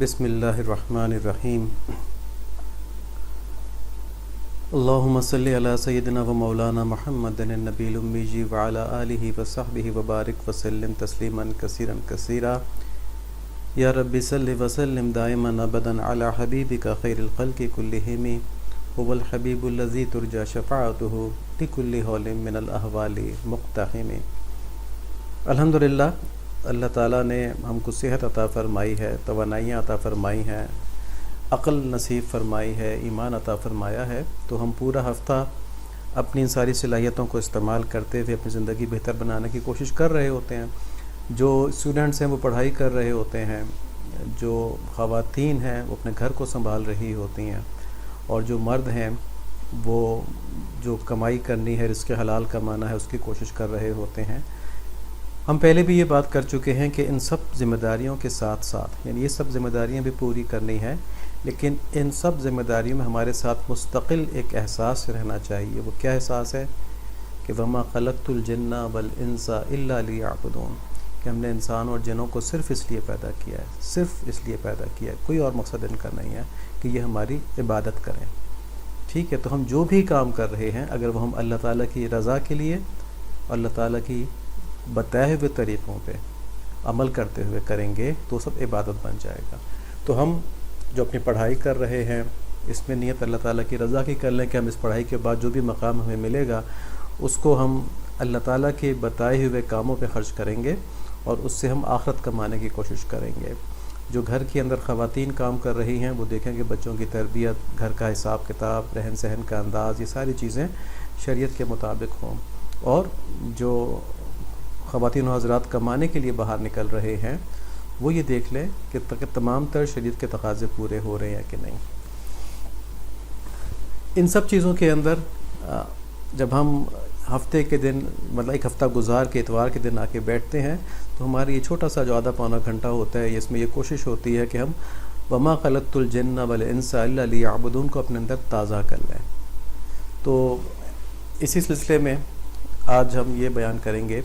بسم اللہ الرحمن الرحیم اللہم صلی علی سیدنا و مولانا محمد النبی الامی وعلی آلہ وصحبہ وبارک وسلم تسلیما کثیرا کثیرا یا رب صلی وسلم دائما ابدا علی حبیبک خیر الخلق کلہم هو الحبیب الذی ترجى شفاعته لکل حول من الاحوال مقتحم۔ الحمدللہ اللہ تعالیٰ نے ہم کو صحت عطا فرمائی ہے، توانائیاں عطا فرمائی ہیں، عقل نصیب فرمائی ہے، ایمان عطا فرمایا ہے، تو ہم پورا ہفتہ اپنی ان ساری صلاحیتوں کو استعمال کرتے ہوئے اپنی زندگی بہتر بنانے کی کوشش کر رہے ہوتے ہیں۔ جو اسٹوڈنٹس ہیں وہ پڑھائی کر رہے ہوتے ہیں، جو خواتین ہیں وہ اپنے گھر کو سنبھال رہی ہوتی ہیں، اور جو مرد ہیں وہ جو کمائی کرنی ہے، رزق حلال کمانا ہے، اس کی کوشش کر رہے ہوتے ہیں۔ ہم پہلے بھی یہ بات کر چکے ہیں کہ ان سب ذمہ داریوں کے ساتھ ساتھ، یعنی یہ سب ذمہ داریاں بھی پوری کرنی ہیں، لیکن ان سب ذمہ داریوں میں ہمارے ساتھ مستقل ایک احساس رہنا چاہیے۔ وہ کیا احساس ہے؟ کہ وَمَا خَلَقْتُ الْجِنَّ وَالْإِنسَ إِلَّا لِيَعْبُدُونَ، کہ ہم نے انسان اور جنوں کو صرف اس لیے پیدا کیا ہے، صرف اس لیے پیدا کیا ہے، کوئی اور مقصد ان کا نہیں ہے کہ یہ ہماری عبادت کریں۔ ٹھیک ہے، تو ہم جو بھی کام کر رہے ہیں اگر وہ ہم اللہ تعالیٰ کی رضا کے لیے، اللہ تعالیٰ کی بتائے ہوئے طریقوں پہ عمل کرتے ہوئے کریں گے تو سب عبادت بن جائے گا۔ تو ہم جو اپنی پڑھائی کر رہے ہیں اس میں نیت اللہ تعالیٰ کی رضا کی کر لیں کہ ہم اس پڑھائی کے بعد جو بھی مقام ہمیں ملے گا اس کو ہم اللہ تعالیٰ کے بتائے ہوئے کاموں پہ خرچ کریں گے، اور اس سے ہم آخرت کمانے کی کوشش کریں گے۔ جو گھر کے اندر خواتین کام کر رہی ہیں وہ دیکھیں کہ بچوں کی تربیت، گھر کا حساب کتاب، رہن سہن کا انداز، یہ ساری چیزیں شریعت کے مطابق ہوں، اور جو خواتین و حضرات کمانے کے لیے باہر نکل رہے ہیں وہ یہ دیکھ لیں کہ تمام تر شریعت کے تقاضے پورے ہو رہے ہیں کہ نہیں۔ ان سب چیزوں کے اندر جب ہم ہفتے کے دن، مطلب ایک ہفتہ گزار کے اتوار کے دن آ کے بیٹھتے ہیں تو ہمارا یہ چھوٹا سا جو آدھا پونا گھنٹہ ہوتا ہے، اس میں یہ کوشش ہوتی ہے کہ ہم وَمَا خَلَقْتُ الْجِنَّ وَالْإِنسَ إِلَّا لِيَعْبُدُونَ کو اپنے اندر تازہ کر لیں۔ تو اسی سلسلے میں آج ہم یہ بیان کریں گے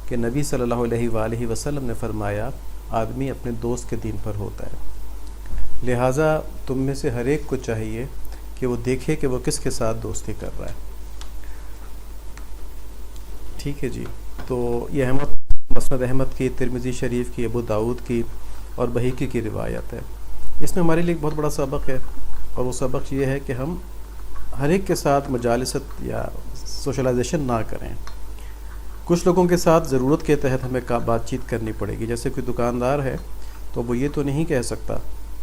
کہ نبی صلی اللہ علیہ وآلہ وسلم نے فرمایا آدمی اپنے دوست کے دین پر ہوتا ہے، لہٰذا تم میں سے ہر ایک کو چاہیے کہ وہ دیکھے کہ وہ کس کے ساتھ دوستی کر رہا ہے۔ ٹھیک ہے جی، تو یہ مسند احمد کی، ترمذی شریف کی، ابو داؤد کی اور بہیقی کی روایت ہے۔ اس میں ہمارے لیے ایک بہت بڑا سبق ہے، اور وہ سبق یہ ہے کہ ہم ہر ایک کے ساتھ مجالست یا سوشلائزیشن نہ کریں۔ کچھ لوگوں کے ساتھ ضرورت کے تحت ہمیں بات چیت کرنی پڑے گی۔ جیسے کوئی دکاندار ہے تو وہ یہ تو نہیں کہہ سکتا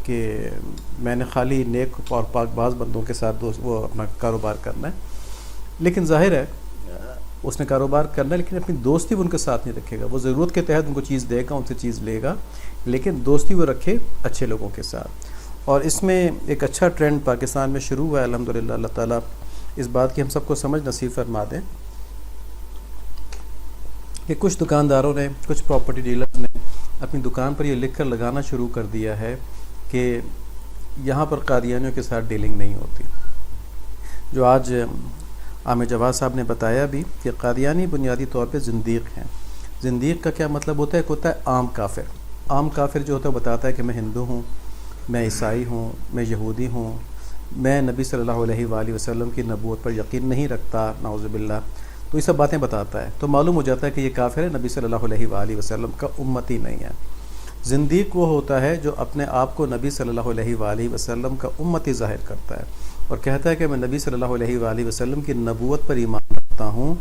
کہ میں نے خالی نیک اور پاک باز بندوں کے ساتھ وہ اپنا کاروبار کرنا ہے، لیکن ظاہر ہے اس نے کاروبار کرنا ہے لیکن اپنی دوستی وہ ان کے ساتھ نہیں رکھے گا۔ وہ ضرورت کے تحت ان کو چیز دے گا، ان سے چیز لے گا، لیکن دوستی وہ رکھے اچھے لوگوں کے ساتھ۔ اور اس میں ایک اچھا ٹرینڈ پاکستان میں شروع ہوا ہے الحمدللہ۔ اللہ تعالیٰ اس بات کی ہم سب کو سمجھ نصیب فرما دیں کہ کچھ دکانداروں نے، کچھ پراپرٹی ڈیلرز نے اپنی دکان پر یہ لکھ کر لگانا شروع کر دیا ہے کہ یہاں پر قادیانیوں کے ساتھ ڈیلنگ نہیں ہوتی۔ جو آج عامر جواد صاحب نے بتایا بھی کہ قادیانی بنیادی طور پہ زندیق ہیں۔ زندیق کا کیا مطلب ہوتا ہے؟ ایک ہوتا ہے عام کافر۔ عام کافر جو ہوتا ہے وہ بتاتا ہے کہ میں ہندو ہوں، میں عیسائی ہوں، میں یہودی ہوں، میں نبی صلی اللہ علیہ وآلہ وسلم کی نبوت پر یقین نہیں رکھتا، نعوذ باللہ، تو یہ سب باتیں بتاتا ہے۔ تو معلوم ہو جاتا ہے کہ یہ کافر ہے، نبی صلی اللہ علیہ وآلہ وسلم کا امتی نہیں ہے۔ زندیق وہ ہوتا ہے جو اپنے آپ کو نبی صلی اللہ علیہ وآلہ وسلم کا امتی ظاہر کرتا ہے اور کہتا ہے کہ میں نبی صلی اللہ علیہ وآلہ وسلم کی نبوت پر ایمان رکھتا ہوں،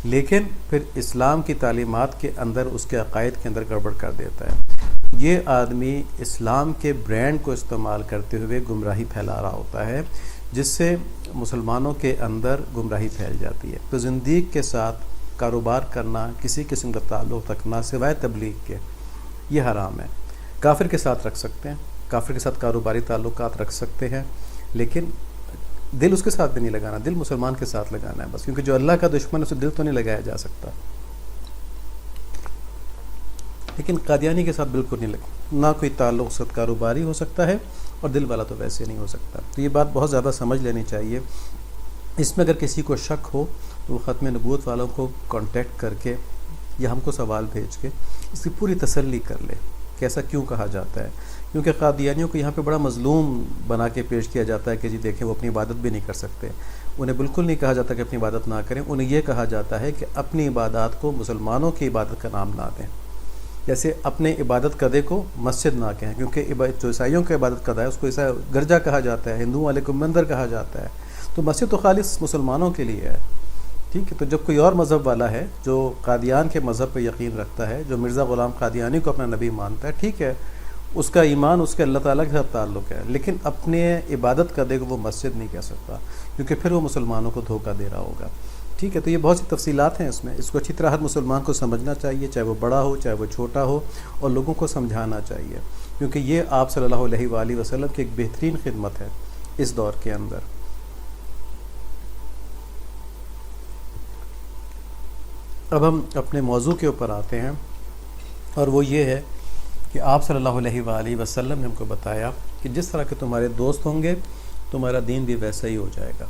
لیکن پھر اسلام کی تعلیمات کے اندر، اس کے عقائد کے اندر گڑبڑ کر دیتا ہے۔ یہ آدمی اسلام کے برانڈ کو استعمال کرتے ہوئے گمراہی پھیلا رہا ہوتا ہے، جس سے مسلمانوں کے اندر گمراہی پھیل جاتی ہے۔ تو زندیق کے ساتھ کاروبار کرنا، کسی قسم کا تعلق رکھنا سوائے تبلیغ کے، یہ حرام ہے۔ کافر کے ساتھ رکھ سکتے ہیں، کافر کے ساتھ کاروباری تعلقات رکھ سکتے ہیں، لیکن دل اس کے ساتھ بھی نہیں لگانا، دل مسلمان کے ساتھ لگانا ہے بس، کیونکہ جو اللہ کا دشمن ہے اسے دل تو نہیں لگایا جا سکتا۔ لیکن قادیانی کے ساتھ بالکل نہیں نہ کوئی تعلق ساتھ کاروباری ہو سکتا ہے، اور دل والا تو ویسے نہیں ہو سکتا۔ تو یہ بات بہت زیادہ سمجھ لینی چاہیے۔ اس میں اگر کسی کو شک ہو تو وہ ختم نبوت والوں کو کانٹیکٹ کر کے یا ہم کو سوال بھیج کے اس کی پوری تسلی کر لے کہ ایسا کیوں کہا جاتا ہے، کیونکہ قادیانیوں کو یہاں پہ بڑا مظلوم بنا کے پیش کیا جاتا ہے کہ جی دیکھیں وہ اپنی عبادت بھی نہیں کر سکتے. انہیں بالکل نہیں کہا جاتا کہ اپنی عبادت نہ کریں، انہیں یہ کہا جاتا ہے کہ اپنی عبادات کو مسلمانوں کی عبادت کا نام نہ دیں. جیسے اپنے عبادت گدھے کو مسجد نہ کہیں، کیونکہ جو عیسائیوں کا عبادت گدھا ہے اس کو گرجا کہا جاتا ہے، ہندوؤں والے کو مندر کہا جاتا ہے. تو مسجد تو خالص مسلمانوں کے لیے ہے. ٹھیک ہے، تو جب کوئی اور مذہب والا ہے جو قادیان کے مذہب پہ یقین رکھتا ہے، جو مرزا غلام قادیانی کو اپنا نبی مانتا ہے، ٹھیک ہے، اس کا ایمان اس کے اللہ تعالیٰ کے ساتھ تعلق ہے، لیکن اپنے عبادت گدھے کو وہ مسجد نہیں کہہ سکتا، کیونکہ پھر وہ مسلمانوں کو دھوکہ دے رہا ہوگا. ٹھیک ہے، تو یہ بہت سی تفصیلات ہیں اس کو اچھی طرح ہر مسلمان کو سمجھنا چاہیے، چاہے وہ بڑا ہو چاہے وہ چھوٹا ہو، اور لوگوں کو سمجھانا چاہیے، کیونکہ یہ آپ صلی اللہ علیہ وآلہ وسلم کی ایک بہترین خدمت ہے اس دور کے اندر. اب ہم اپنے موضوع کے اوپر آتے ہیں، اور وہ یہ ہے کہ آپ صلی اللہ علیہ وآلہ وسلم نے ہم کو بتایا کہ جس طرح کے تمہارے دوست ہوں گے تمہارا دین بھی ویسا ہی ہو جائے گا.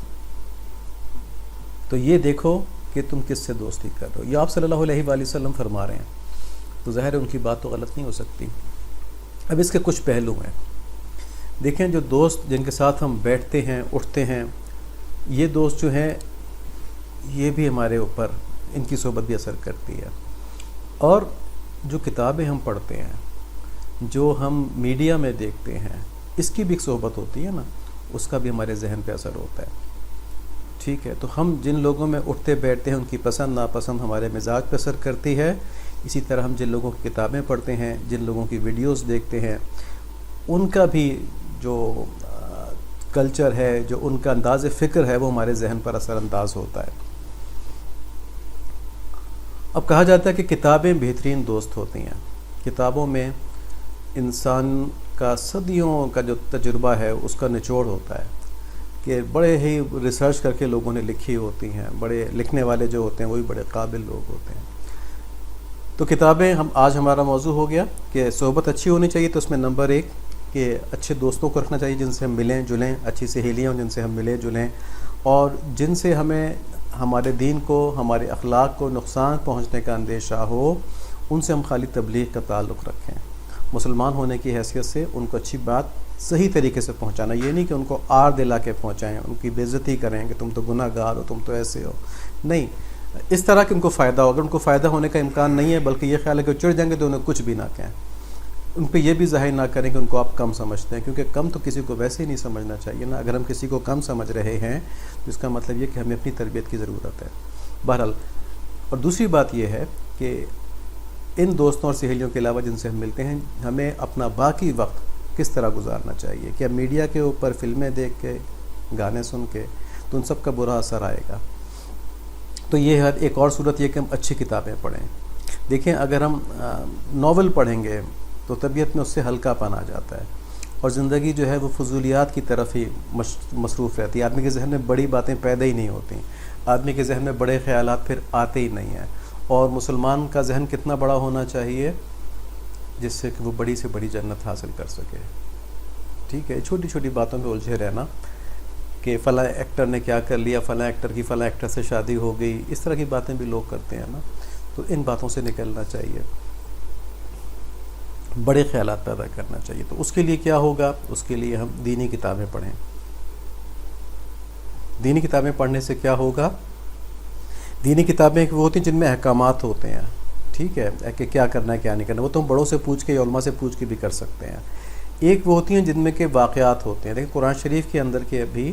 تو یہ دیکھو کہ تم کس سے دوستی کر رہے ہو. یہ آپ صلی اللہ علیہ وآلہ وسلم فرما رہے ہیں، تو ظاہر ہے ان کی بات تو غلط نہیں ہو سکتی. اب اس کے کچھ پہلو ہیں. دیکھیں، جو دوست جن کے ساتھ ہم بیٹھتے ہیں اٹھتے ہیں، یہ دوست جو ہیں یہ بھی ہمارے اوپر ان کی صحبت بھی اثر کرتی ہے. اور جو کتابیں ہم پڑھتے ہیں، جو ہم میڈیا میں دیکھتے ہیں، اس کی بھی ایک صحبت ہوتی ہے نا، اس کا بھی ہمارے ذہن پہ اثر ہوتا ہے. ٹھیک ہے، تو ہم جن لوگوں میں اٹھتے بیٹھتے ہیں ان کی پسند ناپسند ہمارے مزاج پہ اثر کرتی ہے. اسی طرح ہم جن لوگوں کی کتابیں پڑھتے ہیں، جن لوگوں کی ویڈیوز دیکھتے ہیں، ان کا بھی جو کلچر ہے، جو ان کا انداز فکر ہے، وہ ہمارے ذہن پر اثر انداز ہوتا ہے. اب کہا جاتا ہے کہ کتابیں بہترین دوست ہوتی ہیں. کتابوں میں انسان کا صدیوں کا جو تجربہ ہے اس کا نچوڑ ہوتا ہے، کہ بڑے ہی ریسرچ کر کے لوگوں نے لکھی ہوتی ہیں. بڑے لکھنے والے جو ہوتے ہیں وہ بھی بڑے قابل لوگ ہوتے ہیں. تو کتابیں آج ہمارا موضوع ہو گیا کہ صحبت اچھی ہونی چاہیے. تو اس میں نمبر 1 کہ اچھے دوستوں کو رکھنا چاہیے، جن سے ہم ملیں جلیں، اچھی سہیلیاں جن سے ہم ملیں جلیں، اور جن سے ہمیں ہمارے دین کو، ہمارے اخلاق کو نقصان پہنچنے کا اندیشہ ہو، ان سے ہم خالی تبلیغ کا تعلق رکھیں. مسلمان ہونے کی حیثیت سے ان کو اچھی بات صحیح طریقے سے پہنچانا، یہ نہیں کہ ان کو آر دلا کے پہنچائیں، ان کی بے عزتی کریں کہ تم تو گناہ گار ہو، تم تو ایسے ہو. نہیں، اس طرح کہ ان کو فائدہ ہو. اگر ان کو فائدہ ہونے کا امکان نہیں ہے، بلکہ یہ خیال ہے کہ چڑھ جائیں گے، تو انہیں کچھ بھی نہ کہیں. ان پہ یہ بھی ظاہر نہ کریں کہ ان کو آپ کم سمجھتے ہیں، کیونکہ کم تو کسی کو ویسے ہی نہیں سمجھنا چاہیے نا. اگر ہم کسی کو کم سمجھ رہے ہیں تو اس کا مطلب یہ کہ ہمیں اپنی تربیت کی ضرورت ہے. بہرحال، اور دوسری بات یہ ہے کہ ان دوستوں اور سہیلیوں کے علاوہ جن سے ہم ملتے ہیں، ہمیں اپنا باقی وقت کس طرح گزارنا چاہیے. کیا میڈیا کے اوپر فلمیں دیکھ کے، گانے سن کے، تو ان سب کا برا اثر آئے گا. تو یہ ہے ایک اور صورت، یہ کہ ہم اچھی کتابیں پڑھیں. دیکھیں، اگر ہم ناول پڑھیں گے تو طبیعت میں اس سے ہلکا پن آ جاتا ہے، اور زندگی جو ہے وہ فضولیات کی طرف ہی مصروف رہتی ہے. آدمی کے ذہن میں بڑی باتیں پیدا ہی نہیں ہوتیں، آدمی کے ذہن میں بڑے خیالات پھر آتے ہی نہیں ہیں. اور مسلمان کا ذہن کتنا بڑا ہونا چاہیے جس سے کہ وہ بڑی سے بڑی جنت حاصل کر سکے. ٹھیک ہے، چھوٹی چھوٹی باتوں میں الجھے رہنا کہ فلاں ایکٹر نے کیا کر لیا، فلاں ایکٹر کی فلاں ایکٹر سے شادی ہو گئی، اس طرح کی باتیں بھی لوگ کرتے ہیں نا. تو ان باتوں سے نکلنا چاہیے، بڑے خیالات پیدا کرنا چاہیے. تو اس کے لیے کیا ہوگا؟ اس کے لیے ہم دینی کتابیں پڑھیں. دینی کتابیں پڑھنے سے کیا ہوگا؟ دینی کتابیں وہ ہوتی ہیں جن میں احکامات ہوتے ہیں. ٹھیک ہے، کہ کیا کرنا ہے کیا نہیں کرنا، وہ تو ہم بڑوں سے پوچھ کے یا علماء سے پوچھ کے بھی کر سکتے ہیں. ایک وہ ہوتی ہیں جن میں کہ واقعات ہوتے ہیں. دیکھیں، قرآن شریف کے اندر کے بھی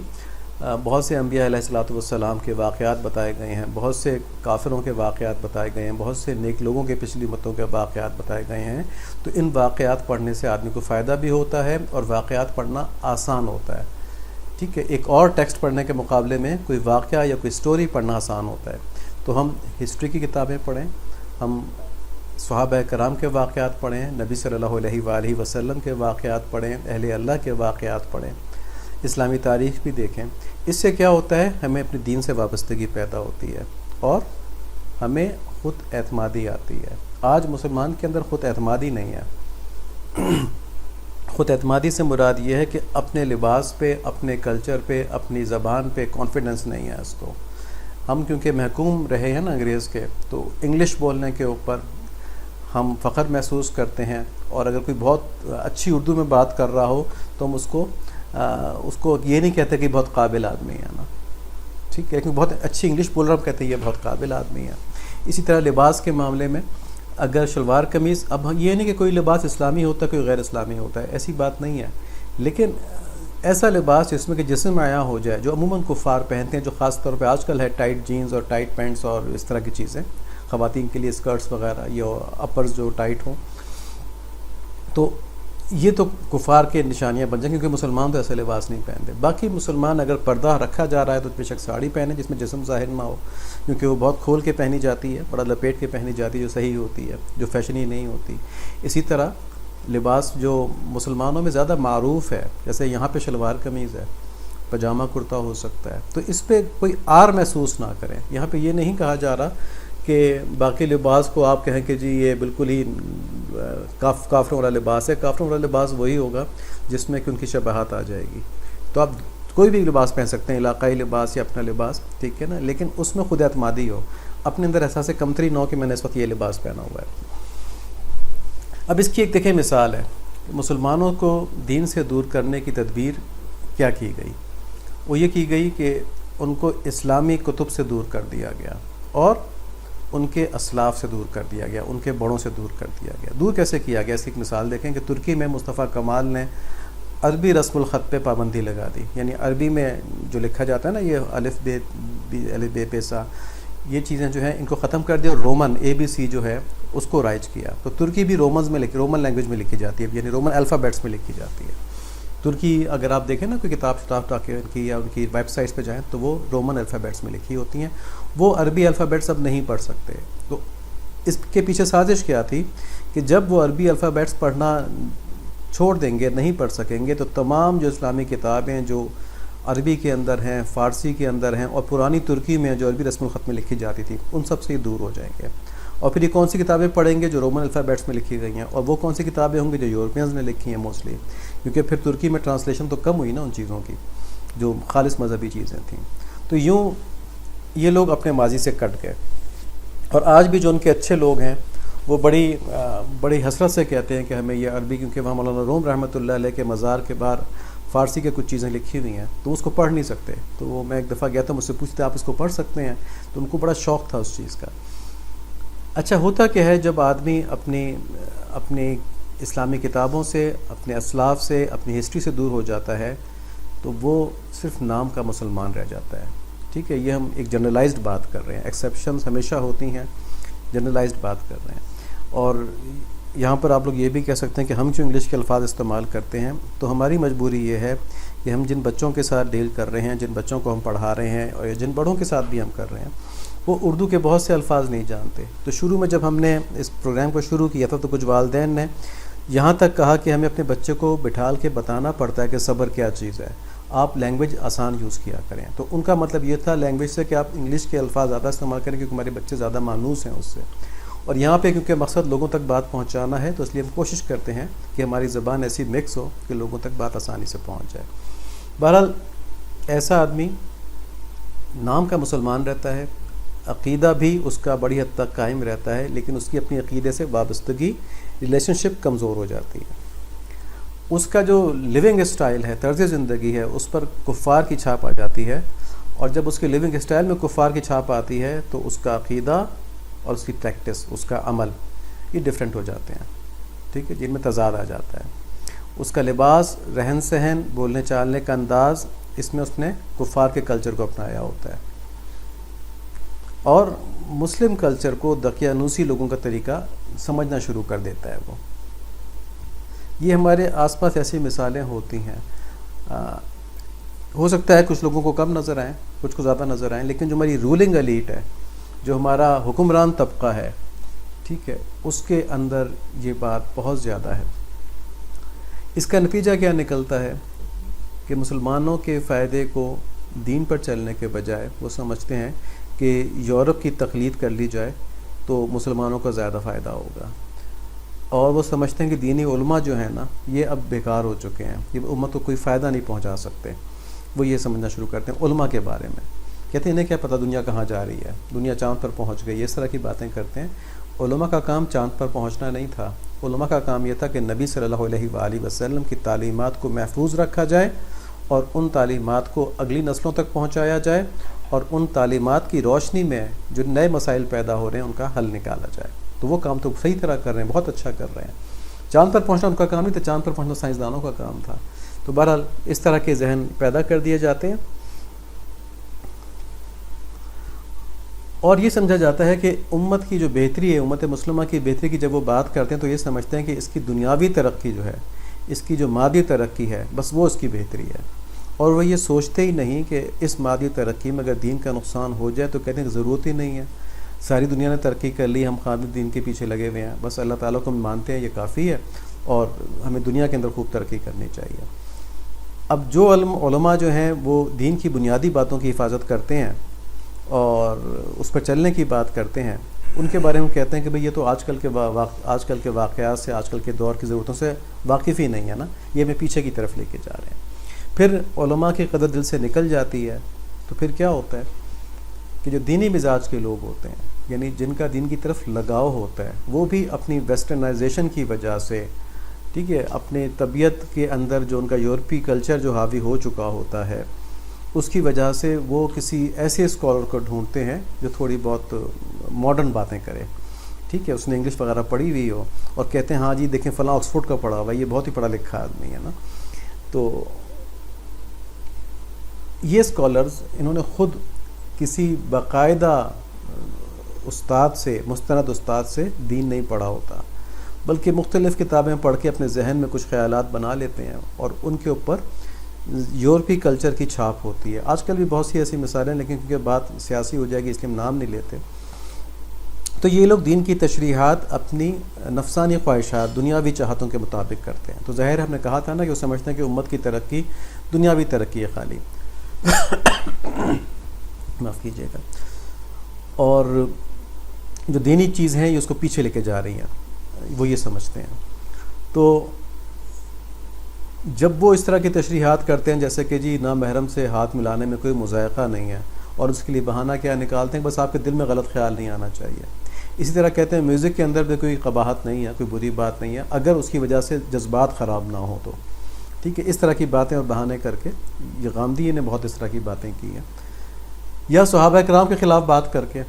بہت سے انبیاء علیہ الصلوۃ والسلام کے واقعات بتائے گئے ہیں، بہت سے کافروں کے واقعات بتائے گئے ہیں، بہت سے نیک لوگوں کے پچھلی امتوں کے واقعات بتائے گئے ہیں. تو ان واقعات پڑھنے سے آدمی کو فائدہ بھی ہوتا ہے، اور واقعات پڑھنا آسان ہوتا ہے. ٹھیک ہے، ایک اور ٹیکسٹ پڑھنے کے مقابلے میں کوئی واقعہ یا کوئی سٹوری پڑھنا آسان ہوتا ہے. تو ہم ہسٹری کی کتابیں پڑھیں، ہم صحابہ کرام کے واقعات پڑھیں، نبی صلی اللہ علیہ وآلہ وسلم کے واقعات پڑھیں، اہل اللہ کے واقعات پڑھیں، اسلامی تاریخ بھی دیکھیں. اس سے کیا ہوتا ہے؟ ہمیں اپنے دین سے وابستگی پیدا ہوتی ہے، اور ہمیں خود اعتمادی آتی ہے. آج مسلمان کے اندر خود اعتمادی نہیں ہے. خود اعتمادی سے مراد یہ ہے کہ اپنے لباس پہ، اپنے کلچر پہ، اپنی زبان پہ کانفیڈنس نہیں ہے اس کو. ہم کیونکہ محکوم رہے ہیں نا انگریز کے، تو انگلش بولنے کے اوپر ہم فخر محسوس کرتے ہیں، اور اگر کوئی بہت اچھی اردو میں بات کر رہا ہو تو ہم اس کو یہ نہیں کہتے کہ بہت قابل آدمی ہے نا، ٹھیک ہے، کیونکہ بہت اچھی انگلش بول رہا ہم کہتے ہیں یہ بہت قابل آدمی ہے۔ اسی طرح لباس کے معاملے میں اگر شلوار قمیض، اب یہ نہیں کہ کوئی لباس اسلامی ہوتا ہے کوئی غیر اسلامی ہوتا ہے، ایسی بات نہیں ہے، لیکن ایسا لباس جس میں کہ جسم عیاں ہو جائے، جو عموماً کفار پہنتے ہیں، جو خاص طور پہ آج کل ہے ٹائٹ جینز اور ٹائٹ پینٹس اور اس طرح کی چیزیں، خواتین کے لیے اسکرٹس وغیرہ یا اپرز جو ٹائٹ ہوں، تو یہ تو کفار کے نشانیاں بن جائیں، کیونکہ مسلمان تو ایسا لباس نہیں پہنتے۔ باقی مسلمان اگر پردہ رکھا جا رہا ہے تو بے شک ساڑی پہنے جس میں جسم ظاہر نہ ہو، کیونکہ وہ بہت کھول کے پہنی جاتی ہے، بڑا لپیٹ کے پہنی جاتی ہے، جو صحیح ہوتی ہے، جو فیشنی نہیں ہوتی۔ اسی طرح لباس جو مسلمانوں میں زیادہ معروف ہے، جیسے یہاں پہ شلوار قمیض ہے، پاجامہ کرتا ہو سکتا ہے، تو اس پہ کوئی آر محسوس نہ کریں۔ یہاں پہ یہ نہیں کہا جا رہا کہ باقی لباس کو آپ کہیں کہ جی یہ بالکل ہی کافروں والا لباس ہے۔ کافروں والا لباس وہی ہوگا جس میں کہ ان کی شباہت آ جائے گی۔ تو آپ کوئی بھی لباس پہن سکتے ہیں، علاقائی لباس یا اپنا لباس، ٹھیک ہے نا، لیکن اس میں خود اعتمادی ہو، اپنے اندر احساس کمتری نہ ہو کہ میں نے اس وقت یہ لباس پہنا ہوا ہے۔ اب اس کی ایک دیکھیں مثال ہے، مسلمانوں کو دین سے دور کرنے کی تدبیر کیا کی گئی؟ وہ یہ کی گئی کہ ان کو اسلامی کتب سے دور کر دیا گیا اور ان کے اسلاف سے دور کر دیا گیا، ان کے بڑوں سے دور کر دیا گیا۔ دور کیسے کیا گیا؟ اس کی ایک مثال دیکھیں کہ ترکی میں مصطفیٰ کمال نے عربی رسم الخط پہ پابندی لگا دی، یعنی عربی میں جو لکھا جاتا ہے نا، یہ الف بے پیسا، یہ چیزیں جو ہیں ان کو ختم کر دیا، اور رومن ABC جو ہے اس کو رائج کیا۔ تو ترکی بھی رومن لینگویج میں لکھی جاتی ہے، یعنی رومن الفابیٹس میں لکھی جاتی ہے۔ ترکی اگر آپ دیکھیں نا کوئی کتاب کی یا ان کی ویب سائٹس پہ جائیں تو وہ رومن الفابیٹس میں لکھی ہوتی ہیں، وہ عربی الفابیٹس اب نہیں پڑھ سکتے۔ تو اس کے پیچھے سازش کیا تھی کہ جب وہ عربی الفابیٹس پڑھنا چھوڑ دیں گے، نہیں پڑھ سکیں گے، تو تمام جو اسلامی کتابیں جو عربی کے اندر ہیں، فارسی کے اندر ہیں، اور پرانی ترکی میں جو عربی رسم الخط میں لکھی جاتی تھی، ان سب سے دور ہو جائیں گے۔ اور پھر یہ کون سی کتابیں پڑھیں گے جو رومن الفابیٹس میں لکھی گئی ہیں، اور وہ کون سی کتابیں ہوں گی جو یورپینز نے لکھی ہیں موسٹلی، کیونکہ پھر ترکی میں ٹرانسلیشن تو کم ہوئی نا ان چیزوں کی جو خالص مذہبی چیزیں تھیں۔ تو یوں یہ لوگ اپنے ماضی سے کٹ گئے، اور آج بھی جو ان کے اچھے لوگ ہیں وہ بڑی حسرت سے کہتے ہیں کہ ہمیں یہ عربی، کیونکہ وہاں مولانا روم رحمۃ اللہ علیہ کے مزار کے باہر فارسی کے کچھ چیزیں لکھی ہوئی ہیں، تو اس کو پڑھ نہیں سکتے۔ تو وہ میں ایک دفعہ گیا تھا، مجھ سے پوچھتے آپ اس کو پڑھ سکتے ہیں؟ تو ان کو بڑا شوق تھا اس چیز کا۔ اچھا ہوتا کیا ہے جب آدمی اپنی اسلامی کتابوں سے، اپنے اسلاف سے، اپنی ہسٹری سے دور ہو جاتا ہے تو وہ صرف نام کا مسلمان رہ جاتا ہے، ٹھیک ہے؟ یہ ہم ایک جنرلائزڈ بات کر رہے ہیں، ایکسیپشنز ہمیشہ ہوتی ہیں، جنرلائزڈ بات کر رہے ہیں۔ اور یہاں پر آپ لوگ یہ بھی کہہ سکتے ہیں کہ ہم جو انگلش کے الفاظ استعمال کرتے ہیں تو ہماری مجبوری یہ ہے کہ ہم جن بچوں کے ساتھ ڈیل کر رہے ہیں، جن بچوں کو ہم پڑھا رہے ہیں، اور جن بڑوں کے ساتھ بھی ہم کر رہے ہیں، وہ اردو کے بہت سے الفاظ نہیں جانتے۔ تو شروع میں جب ہم نے اس پروگرام کو شروع کیا تھا تو کچھ والدین نے یہاں تک کہا کہ ہمیں اپنے بچے کو بٹھال کے بتانا پڑتا ہے کہ صبر کیا چیز ہے، آپ لینگویج آسان یوز کیا کریں۔ تو ان کا مطلب یہ تھا لینگویج سے کہ آپ انگلش کے الفاظ زیادہ استعمال کریں، کیونکہ ہمارے بچے زیادہ مانوس ہیں اس سے۔ اور یہاں پہ کیونکہ مقصد لوگوں تک بات پہنچانا ہے، تو اس لیے ہم کوشش کرتے ہیں کہ ہماری زبان ایسی مکس ہو کہ لوگوں تک بات آسانی سے پہنچ جائے۔ بہرحال ایسا آدمی نام کا مسلمان رہتا ہے، عقیدہ بھی اس کا بڑی حد تک قائم رہتا ہے، لیکن اس کی اپنی عقیدے سے وابستگی، ریلیشن شپ کمزور ہو جاتی ہے۔ اس کا جو لیونگ اسٹائل ہے، طرز زندگی ہے، اس پر کفار کی چھاپ آ جاتی ہے، اور جب اس کے لیونگ اسٹائل میں کفار کی چھاپ آتی ہے تو اس کا عقیدہ اور اس کی پریکٹس، اس کا عمل، یہ ڈیفرنٹ ہو جاتے ہیں، ٹھیک ہے، جن میں تضاد آ جاتا ہے۔ اس کا لباس، رہن سہن، بولنے چالنے کا انداز، اس میں اس نے کفار کے کلچر کو اپنایا ہوتا ہے، اور مسلم کلچر کو دقیانوسی لوگوں کا طریقہ سمجھنا شروع کر دیتا ہے وہ۔ یہ ہمارے آس پاس ایسی مثالیں ہوتی ہیں۔ ہو سکتا ہے کچھ لوگوں کو کم نظر آئیں، کچھ کو زیادہ نظر آئیں، لیکن جو ہماری رولنگ ایلیٹ ہے، جو ہمارا حکمران طبقہ ہے، ٹھیک ہے، اس کے اندر یہ بات بہت زیادہ ہے۔ اس کا نتیجہ کیا نکلتا ہے کہ مسلمانوں کے فائدے کو دین پر چلنے کے بجائے وہ سمجھتے ہیں کہ یورپ کی تقلید کر لی جائے تو مسلمانوں کا زیادہ فائدہ ہوگا، اور وہ سمجھتے ہیں کہ دینی علماء جو ہیں نا، یہ اب بیکار ہو چکے ہیں، یہ امت کو کوئی فائدہ نہیں پہنچا سکتے۔ وہ یہ سمجھنا شروع کرتے ہیں علماء کے بارے میں، کہتے ہیں انہیں کیا پتہ دنیا کہاں جا رہی ہے، دنیا چاند پر پہنچ گئی، اس طرح کی باتیں کرتے ہیں۔ علماء کا کام چاند پر پہنچنا نہیں تھا، علماء کا کام یہ تھا کہ نبی صلی اللہ علیہ وآلہ وسلم کی تعلیمات کو محفوظ رکھا جائے اور ان تعلیمات کو اگلی نسلوں تک پہنچایا جائے، اور ان تعلیمات کی روشنی میں جو نئے مسائل پیدا ہو رہے ہیں ان کا حل نکالا جائے۔ تو وہ کام تو صحیح طرح کر رہے ہیں، بہت اچھا کر رہے ہیں۔ چاند پر پہنچنا ان کا کام نہیں تھا، چاند پر پہنچنا سائنسدانوں کا کام تھا۔ تو بہرحال اس طرح کے ذہن پیدا کر دیے جاتے ہیں، اور یہ سمجھا جاتا ہے کہ امت کی جو بہتری ہے، امت مسلمہ کی بہتری کی جب وہ بات کرتے ہیں تو یہ سمجھتے ہیں کہ اس کی دنیاوی ترقی جو ہے، اس کی جو مادی ترقی ہے، بس وہ اس کی بہتری ہے، اور وہ یہ سوچتے ہی نہیں کہ اس مادی ترقی میں اگر دین کا نقصان ہو جائے تو کہتے ہیں کہ ضرورت ہی نہیں ہے، ساری دنیا نے ترقی کر لی، ہم خالد دین کے پیچھے لگے ہوئے ہیں، بس اللہ تعالیٰ کو ہم مانتے ہیں، یہ کافی ہے، اور ہمیں دنیا کے اندر خوب ترقی کرنی چاہیے۔ اب جو علماء جو ہیں وہ دین کی بنیادی باتوں کی حفاظت کرتے ہیں اور اس پر چلنے کی بات کرتے ہیں، ان کے بارے میں کہتے ہیں کہ بھئی یہ تو آج کل کے واقعات سے، آج کل کے دور کی ضرورتوں سے واقف ہی نہیں ہے نا، یہ ہمیں پیچھے کی طرف لے کے جا رہے ہیں۔ پھر علماء کی قدر دل سے نکل جاتی ہے تو پھر کیا ہوتا ہے کہ جو دینی مزاج کے لوگ ہوتے ہیں، یعنی جن کا دین کی طرف لگاؤ ہوتا ہے، وہ بھی اپنی ویسٹرنائزیشن کی وجہ سے، ٹھیک ہے، اپنے طبیعت کے اندر جو ان کا یورپی کلچر جو حاوی ہو چکا ہوتا ہے، اس کی وجہ سے وہ کسی ایسے اسکالر کو ڈھونڈتے ہیں جو تھوڑی بہت ماڈرن باتیں کرے، ٹھیک ہے، اس نے انگلش وغیرہ پڑھی ہوئی ہو، اور کہتے ہیں ہاں جی دیکھیں فلاں آکسفورڈ کا پڑھا ہوا، یہ بہت ہی پڑھا لکھا آدمی ہے نا۔ تو یہ اسکالرز انہوں نے خود کسی باقاعدہ استاد سے، مستند استاد سے دین نہیں پڑھا ہوتا، بلکہ مختلف کتابیں پڑھ کے اپنے ذہن میں کچھ خیالات بنا لیتے ہیں، اور ان کے اوپر یورپی کلچر کی چھاپ ہوتی ہے۔ آج کل بھی بہت سی ایسی مثالیں، لیکن کیونکہ بات سیاسی ہو جائے گی اس لیے ہم نام نہیں لیتے۔ تو یہ لوگ دین کی تشریحات اپنی نفسانی خواہشات، دنیاوی چاہتوں کے مطابق کرتے ہیں۔ تو ظاہر ہم نے کہا تھا نا کہ وہ سمجھتے ہیں کہ امت کی ترقی دنیاوی ترقی ہے خالی، معاف کیجیے گا، اور جو دینی چیز ہیں یہ اس کو پیچھے لے کے جا رہی ہیں، وہ یہ سمجھتے ہیں۔ تو جب وہ اس طرح کی تشریحات کرتے ہیں جیسے کہ جی نامحرم سے ہاتھ ملانے میں کوئی مذائقہ نہیں ہے، اور اس کے لیے بہانہ کیا نکالتے ہیں، بس آپ کے دل میں غلط خیال نہیں آنا چاہیے۔ اسی طرح کہتے ہیں میوزک کے اندر بھی کوئی قباحت نہیں ہے، کوئی بری بات نہیں ہے، اگر اس کی وجہ سے جذبات خراب نہ ہو تو، ٹھیک ہے، اس طرح کی باتیں اور بہانے کر کے یہ غامدی نے بہت اس طرح کی باتیں کی ہیں۔ یا صحابہ کرام کے خلاف بات کر کے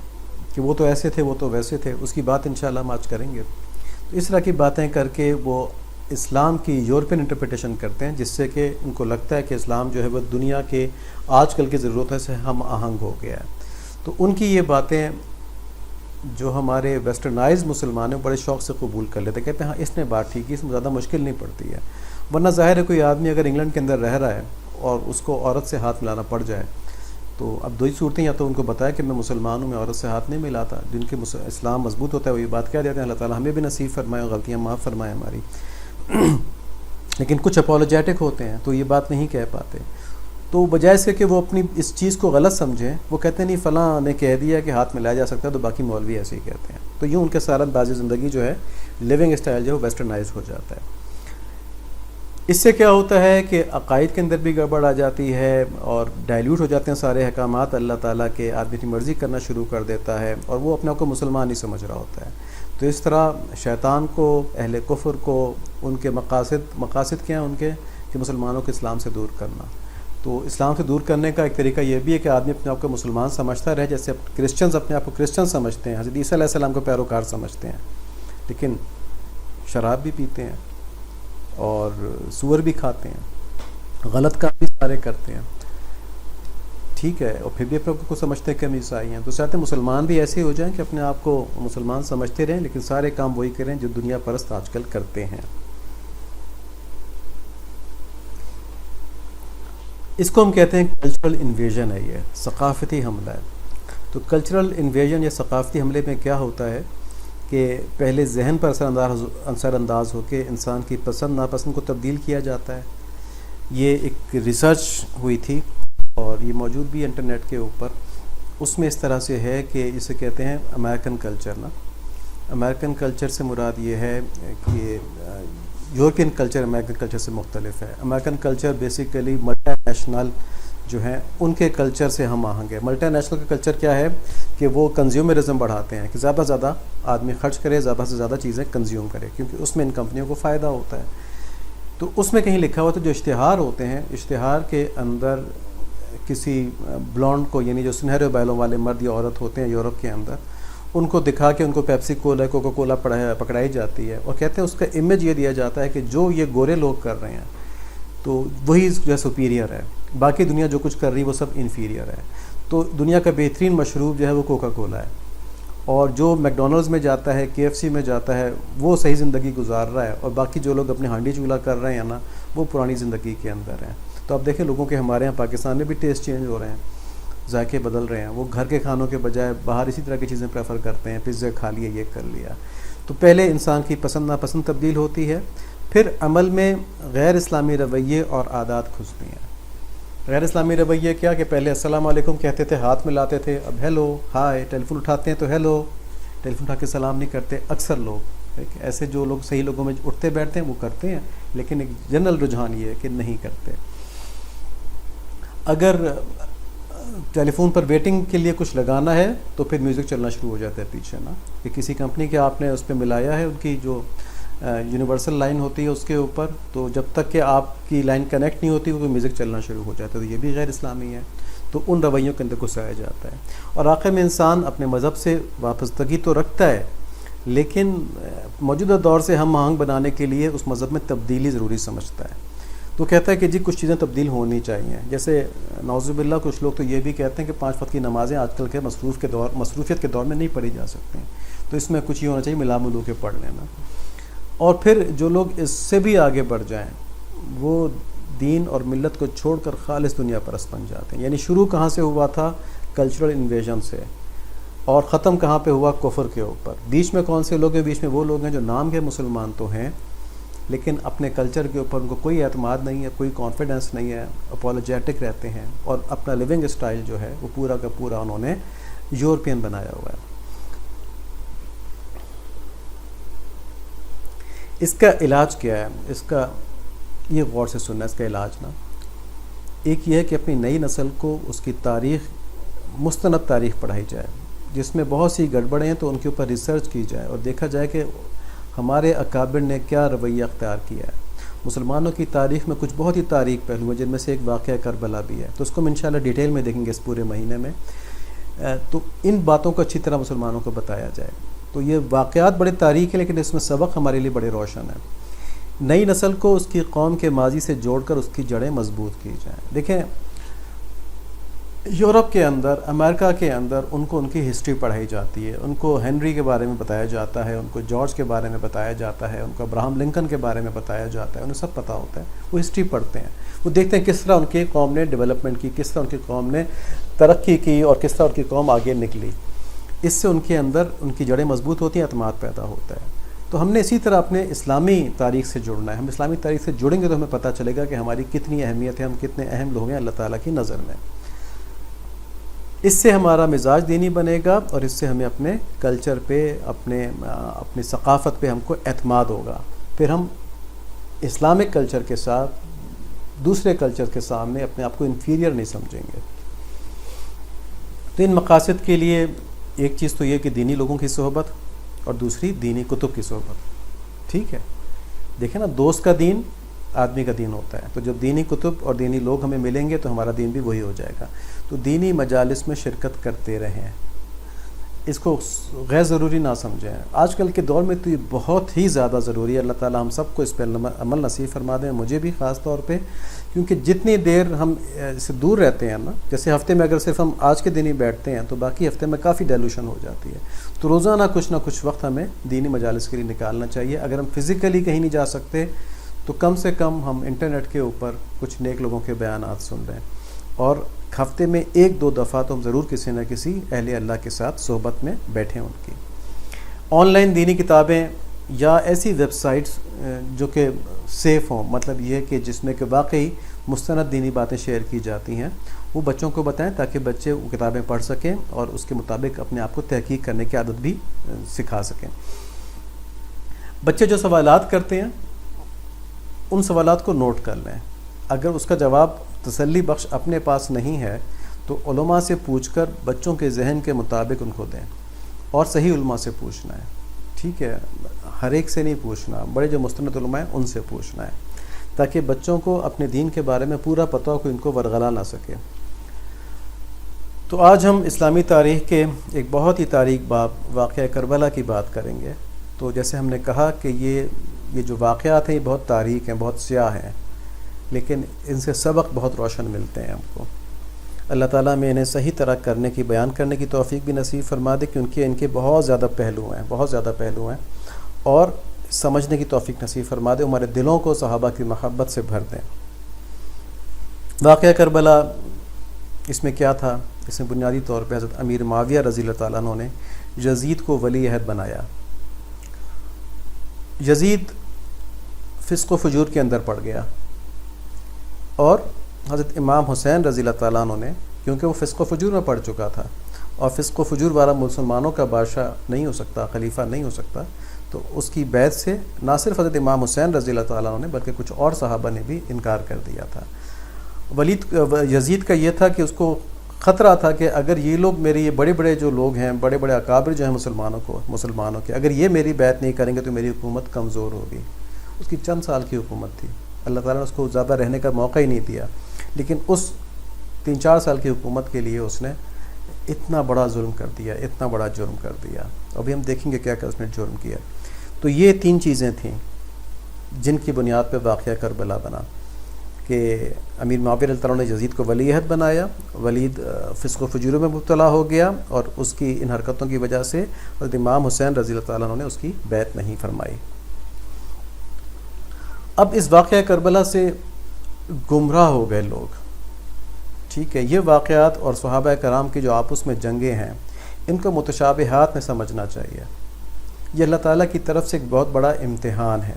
کہ وہ تو ایسے تھے، وہ تو ویسے تھے، اس کی بات انشاءاللہ ہم آج کریں گے۔ تو اس طرح کی باتیں کر کے وہ اسلام کی یورپین انٹرپریٹیشن کرتے ہیں، جس سے کہ ان کو لگتا ہے کہ اسلام جو ہے وہ دنیا کے آج کل کی ضرورتوں سے ہم آہنگ ہو گیا ہے۔ تو ان کی یہ باتیں جو ہمارے ویسٹرنائز مسلمان ہیں بڑے شوق سے قبول کر لیتے، کہتے ہیں ہاں اس نے بات ٹھیک ہے، اس میں زیادہ مشکل نہیں پڑتی ہے۔ ورنہ ظاہر ہے کوئی آدمی اگر انگلینڈ کے اندر رہ رہا ہے اور اس کو عورت سے ہاتھ ملانا پڑ جائے، تو اب دو ہی صورتیں، یا تو ان کو بتایا کہ میں مسلمان ہوں، میں عورت سے ہاتھ نہیں ملاتا، جن کے اسلام مضبوط ہوتا ہے وہ یہ بات کہہ دیتے ہیں، اللہ تعالیٰ ہمیں بھی نصیب فرمائے اور غلطیاں معاف فرمائے ہماری۔ لیکن کچھ اپولوجیٹک ہوتے ہیں تو یہ بات نہیں کہہ پاتے، تو بجائے سے کہ وہ اپنی اس چیز کو غلط سمجھیں، وہ کہتے ہیں نہیں فلاں نے کہہ دیا کہ ہاتھ ملایا جا سکتا ہے تو باقی مولوی ایسے ہی کہتے ہیں۔ تو یوں ان کے سارا انداز زندگی جو ہے، لیونگ اسٹائل جو ہے ویسٹرنائز ہو جاتا ہے۔ اس سے کیا ہوتا ہے کہ عقائد کے اندر بھی گڑبڑ آ جاتی ہے اور ڈائلیوٹ ہو جاتے ہیں سارے احکامات اللہ تعالیٰ کے، آدمی کی مرضی کرنا شروع کر دیتا ہے اور وہ اپنے آپ کو مسلمان ہی سمجھ رہا ہوتا ہے۔ تو اس طرح شیطان کو، اہل کفر کو، ان کے مقاصد کیا ہیں ان کے، کہ مسلمانوں کو اسلام سے دور کرنا۔ تو اسلام سے دور کرنے کا ایک طریقہ یہ بھی ہے کہ آدمی اپنے آپ کو مسلمان سمجھتا رہے، جیسے کرسچنز اپنے آپ کو کرسچن سمجھتے ہیں، حضرت عیسیٰ علیہ السلام کو پیروکار سمجھتے ہیں، لیکن شراب بھی پیتے ہیں اور سور بھی کھاتے ہیں، غلط کام بھی سارے کرتے ہیں، ٹھیک ہے، اور پھر بھی اپنے آپ کو سمجھتے ہیں کہ ہم عیسائی ہیں۔ تو چاہتے ہیں مسلمان بھی ایسے ہو جائیں کہ اپنے آپ کو مسلمان سمجھتے رہیں، لیکن سارے کام وہی کریں جو دنیا پرست آج کل کرتے ہیں۔ اس کو ہم کہتے ہیں کلچرل انویژن ہے، یہ ثقافتی حملہ ہے۔ تو کلچرل انویژن یا ثقافتی حملے میں کیا ہوتا ہے کہ پہلے ذہن پر اثر انداز ہو کے انسان کی پسند ناپسند کو تبدیل کیا جاتا ہے۔ یہ ایک ریسرچ ہوئی تھی اور یہ موجود بھی انٹرنیٹ کے اوپر، اس میں اس طرح سے ہے کہ اسے کہتے ہیں امریکن کلچر نا۔ امریکن کلچر سے مراد یہ ہے کہ یورپین کلچر امریکن کلچر سے مختلف ہے۔ American culture basically multi national جو ہیں ان کے کلچر سے ہم آہنگ ہے۔ ملٹی نیشنل کا کلچر کیا ہے کہ وہ کنزیومرزم بڑھاتے ہیں کہ زیادہ سے زیادہ آدمی خرچ کرے، زیادہ سے زیادہ چیزیں کنزیوم کرے، کیونکہ اس میں ان کمپنیوں کو فائدہ ہوتا ہے۔ تو اس میں کہیں لکھا ہوا تھا جو اشتہار ہوتے ہیں، اشتہار کے اندر کسی بلانڈ کو، یعنی جو سنہرے بالوں والے مرد یا عورت ہوتے ہیں یورپ کے اندر، ان کو دکھا کے ان کو پیپسی کولا، کوکا کولا پکڑائی جاتی ہے، اور کہتے ہیں اس کا امیج یہ دیا جاتا ہے کہ جو یہ گورے لوگ کر رہے ہیں تو وہی جو ہے سپیریئر ہے، باقی دنیا جو کچھ کر رہی ہے وہ سب انفیریئر ہے۔ تو دنیا کا بہترین مشروب جو ہے وہ کوکا کولا ہے، اور جو میکڈونلڈز میں جاتا ہے، KFC میں جاتا ہے، وہ صحیح زندگی گزار رہا ہے، اور باقی جو لوگ اپنے ہانڈی چولہا کر رہے ہیں نا، وہ پرانی زندگی کے اندر ہیں۔ تو آپ دیکھیں لوگوں کے ہمارے یہاں پاکستان میں بھی ٹیسٹ چینج ہو رہے ہیں، ذائقے بدل رہے ہیں، وہ گھر کے کھانوں کے بجائے باہر اسی طرح کی چیزیں پریفر کرتے ہیں، پزا کھا لیا، یہ کر لیا۔ تو پہلے انسان کی پسند ناپسند تبدیل ہوتی ہے، پھر عمل میں غیر اسلامی رویے اور عادات گھستی ہیں۔ غیر اسلامی رویے کیا کہ پہلے السلام علیکم کہتے تھے، ہاتھ ملاتے تھے، اب ہیلو، ہائے، ٹیلی فون اٹھاتے ہیں تو ہیلو، ٹیلی فون اٹھا کے سلام نہیں کرتے اکثر لوگ۔ ایسے جو لوگ صحیح لوگوں میں اٹھتے بیٹھتے ہیں وہ کرتے ہیں، لیکن ایک جنرل رجحان یہ ہے کہ نہیں کرتے۔ اگر ٹیلی فون پر ویٹنگ کے لیے کچھ لگانا ہے تو پھر میوزک چلنا شروع ہو جاتا ہے پیچھے نا، کہ کسی کمپنی کے آپ نے اس پہ ملایا ہے ان کی جو یونیورسل لائن ہوتی ہے اس کے اوپر، تو جب تک کہ آپ کی لائن کنیکٹ نہیں ہوتی وہ میوزک چلنا شروع ہو جاتا ہے، تو یہ بھی غیر اسلامی ہے۔ تو ان رویوں کے اندر گھسایا جاتا ہے، اور آخر میں انسان اپنے مذہب سے وابستگی تو رکھتا ہے، لیکن موجودہ دور سے ہم آہنگ بنانے کے لیے اس مذہب میں تبدیلی ضروری سمجھتا ہے۔ تو کہتا ہے کہ جی کچھ چیزیں تبدیل ہونی چاہیے، جیسے نعوذ باللہ کچھ لوگ تو یہ بھی کہتے ہیں کہ 5 وقت کی نمازیں آج کل کے مصروفیت کے دور میں نہیں پڑھی جا سکتی، تو اس میں کچھ یہ ہونا چاہیے، ملا ملو کے پڑھ لینا۔ اور پھر جو لوگ اس سے بھی آگے بڑھ جائیں وہ دین اور ملت کو چھوڑ کر خالص دنیا پرست بن جاتے ہیں۔ یعنی شروع کہاں سے ہوا تھا؟ کلچرل انویژن سے، اور ختم کہاں پہ ہوا؟ کفر کے اوپر۔ بیچ میں کون سے لوگ ہیں؟ بیچ میں وہ لوگ ہیں جو نام کے مسلمان تو ہیں لیکن اپنے کلچر کے اوپر ان کو کوئی اعتماد نہیں ہے، کوئی کانفیڈنس نہیں ہے، اپولوجیٹک رہتے ہیں، اور اپنا لیونگ اسٹائل جو ہے وہ پورا کا پورا انہوں نے یورپین بنایا ہوا ہے۔ اس کا علاج کیا ہے؟ اس کا یہ غور سے سننا، اس کا علاج نا، ایک یہ ہے کہ اپنی نئی نسل کو اس کی تاریخ، مستند تاریخ پڑھائی جائے، جس میں بہت سی گڑبڑیں ہیں تو ان کے اوپر ریسرچ کی جائے اور دیکھا جائے کہ ہمارے اکابر نے کیا رویہ اختیار کیا ہے۔ مسلمانوں کی تاریخ میں کچھ بہت ہی تاریخ پہلو ہیں، جن میں سے ایک واقعہ کربلا بھی ہے، تو اس کو ہم انشاءاللہ ڈیٹیل میں دیکھیں گے اس پورے مہینے میں۔ تو ان باتوں کو اچھی طرح مسلمانوں کو بتایا جائے۔ تو یہ واقعات بڑے تاریخ ہیں لیکن اس میں سبق ہمارے لیے بڑے روشن ہیں۔ نئی نسل کو اس کی قوم کے ماضی سے جوڑ کر اس کی جڑیں مضبوط کی جائیں۔ دیکھیں یورپ کے اندر، امریکہ کے اندر ان کو ان کی ہسٹری پڑھائی جاتی ہے، ان کو ہنری کے بارے میں بتایا جاتا ہے، ان کو جارج کے بارے میں بتایا جاتا ہے، ان کو ابراہم لنکن کے بارے میں بتایا جاتا ہے، انہیں سب پتہ ہوتا ہے، وہ ہسٹری پڑھتے ہیں، وہ دیکھتے ہیں کس طرح ان کی قوم نے ڈیولپمنٹ کی، کس طرح ان کی قوم نے ترقی کی، اور کس طرح ان کی قوم آگے نکلی۔ اس سے ان کے اندر ان کی جڑیں مضبوط ہوتی ہیں، اعتماد پیدا ہوتا ہے۔ تو ہم نے اسی طرح اپنے اسلامی تاریخ سے جڑنا ہے۔ ہم اسلامی تاریخ سے جڑیں گے تو ہمیں پتہ چلے گا کہ ہماری کتنی اہمیت ہے، ہم کتنے اہم لوگ ہیں اللہ تعالیٰ کی نظر میں۔ اس سے ہمارا مزاج دینی بنے گا، اور اس سے ہمیں اپنے کلچر پہ، اپنی ثقافت پہ ہم کو اعتماد ہوگا۔ پھر ہم اسلامک کلچر کے ساتھ دوسرے کلچر کے سامنے اپنے آپ کو انفیریئر نہیں سمجھیں گے۔ تو ان مقاصد کے لیے ایک چیز تو یہ کہ دینی لوگوں کی صحبت، اور دوسری دینی کتب کی صحبت، ٹھیک ہے۔ دیکھیں نا، دوست کا دین آدمی کا دین ہوتا ہے، تو جب دینی کتب اور دینی لوگ ہمیں ملیں گے تو ہمارا دین بھی وہی ہو جائے گا۔ تو دینی مجالس میں شرکت کرتے رہیں، اس کو غیر ضروری نہ سمجھیں۔ آج کل کے دور میں تو یہ بہت ہی زیادہ ضروری ہے۔ اللہ تعالیٰ ہم سب کو اس پہ عمل نصیب فرما دیں، مجھے بھی خاص طور پہ، کیونکہ جتنی دیر ہم اس سے دور رہتے ہیں نا، جیسے ہفتے میں اگر صرف ہم آج کے دن ہی بیٹھتے ہیں تو باقی ہفتے میں کافی ڈیلوشن ہو جاتی ہے۔ تو روزانہ کچھ نہ کچھ وقت ہمیں دینی مجالس کے لیے نکالنا چاہیے۔ اگر ہم فزیکلی کہیں نہیں جا سکتے تو کم سے کم ہم انٹرنیٹ کے اوپر کچھ نیک لوگوں کے بیانات سن لیں، اور ہفتے میں 1-2 دفعہ تو ہم ضرور کسی نہ کسی اہل اللہ کے ساتھ صحبت میں بیٹھیں ان کی۔ آن لائن دینی کتابیں یا ایسی ویب سائٹس جو کہ سیف ہوں، مطلب یہ کہ جس میں کہ واقعی مستند دینی باتیں شیئر کی جاتی ہیں، وہ بچوں کو بتائیں تاکہ بچے وہ کتابیں پڑھ سکیں اور اس کے مطابق اپنے آپ کو تحقیق کرنے کی عادت بھی سکھا سکیں۔ بچے جو سوالات کرتے ہیں ان سوالات کو نوٹ کر لیں، اگر اس کا جواب تسلی بخش اپنے پاس نہیں ہے تو علماء سے پوچھ کر بچوں کے ذہن کے مطابق ان کو دیں، اور صحیح علماء سے پوچھنا ہے، ٹھیک ہے، ہر ایک سے نہیں پوچھنا، بڑے جو مستند علماء ہیں ان سے پوچھنا ہے، تاکہ بچوں کو اپنے دین کے بارے میں پورا پتہ ہو کہ ان کو ورغلا نہ سکے۔ تو آج ہم اسلامی تاریخ کے ایک بہت ہی تاریخ باب واقعہ کربلا کی بات کریں گے۔ تو جیسے ہم نے کہا کہ یہ جو واقعات ہیں یہ بہت تاریخ ہیں، بہت سیاہ ہیں، لیکن ان سے سبق بہت روشن ملتے ہیں ہم کو۔ اللہ تعالیٰ میں انہیں صحیح طرح کرنے کی، بیان کرنے کی توفیق بھی نصیب فرما دے، کیونکہ ان کے بہت زیادہ پہلو ہیں، اور سمجھنے کی توفیق نصیب فرما دے، ہمارے دلوں کو صحابہ کی محبت سے بھر دیں۔ واقعہ کربلا اس میں کیا تھا؟ اس میں بنیادی طور پہ حضرت امیر معاویہ رضی اللہ تعالیٰ عنہ نے یزید کو ولی عہد بنایا۔ یزید فسق و فجور کے اندر پڑ گیا، اور حضرت امام حسین رضی اللہ تعالیٰ عنہ نے، کیونکہ وہ فسق و فجور میں پڑ چکا تھا، اور فسق و فجور والا مسلمانوں کا بادشاہ نہیں ہو سکتا، خلیفہ نہیں ہو سکتا، تو اس کی بیعت سے نہ صرف حضرت امام حسین رضی اللہ تعالیٰ عنہ نے بلکہ کچھ اور صحابہ نے بھی انکار کر دیا تھا۔ یزید کا یہ تھا کہ اس کو خطرہ تھا کہ اگر یہ لوگ میرے، یہ بڑے بڑے جو لوگ ہیں، بڑے بڑے اکابر جو ہیں مسلمانوں کے، اگر یہ میری بیعت نہیں کریں گے تو میری حکومت کمزور ہوگی۔ اس کی چند سال کی حکومت تھی، اللہ تعالیٰ نے اس کو زیادہ رہنے کا موقع ہی نہیں دیا، لیکن اس 3-4 سال کی حکومت کے لیے اس نے اتنا بڑا ظلم کر دیا، اتنا بڑا جرم کر دیا۔ ابھی ہم دیکھیں گے کیا کیا اس نے جرم کیا۔ تو یہ 3 چیزیں تھیں جن کی بنیاد پہ واقعہ کربلا بنا، کہ امیر معاویہ رضی اللہ عنہ نے یزید کو ولی عہد بنایا، ولید فسق و فجور میں مبتلا ہو گیا، اور اس کی ان حرکتوں کی وجہ سے حضرت امام حسین رضی اللہ تعالیٰ عنہ نے اس کی بیعت نہیں فرمائی۔ اب اس واقعہ کربلا سے گمراہ ہو گئے لوگ، ٹھیک ہے۔ یہ واقعات اور صحابہ کرام کی جو آپس میں جنگیں ہیں، ان کو متشابہات میں سمجھنا چاہیے۔ یہ اللہ تعالیٰ کی طرف سے ایک بہت بڑا امتحان ہے۔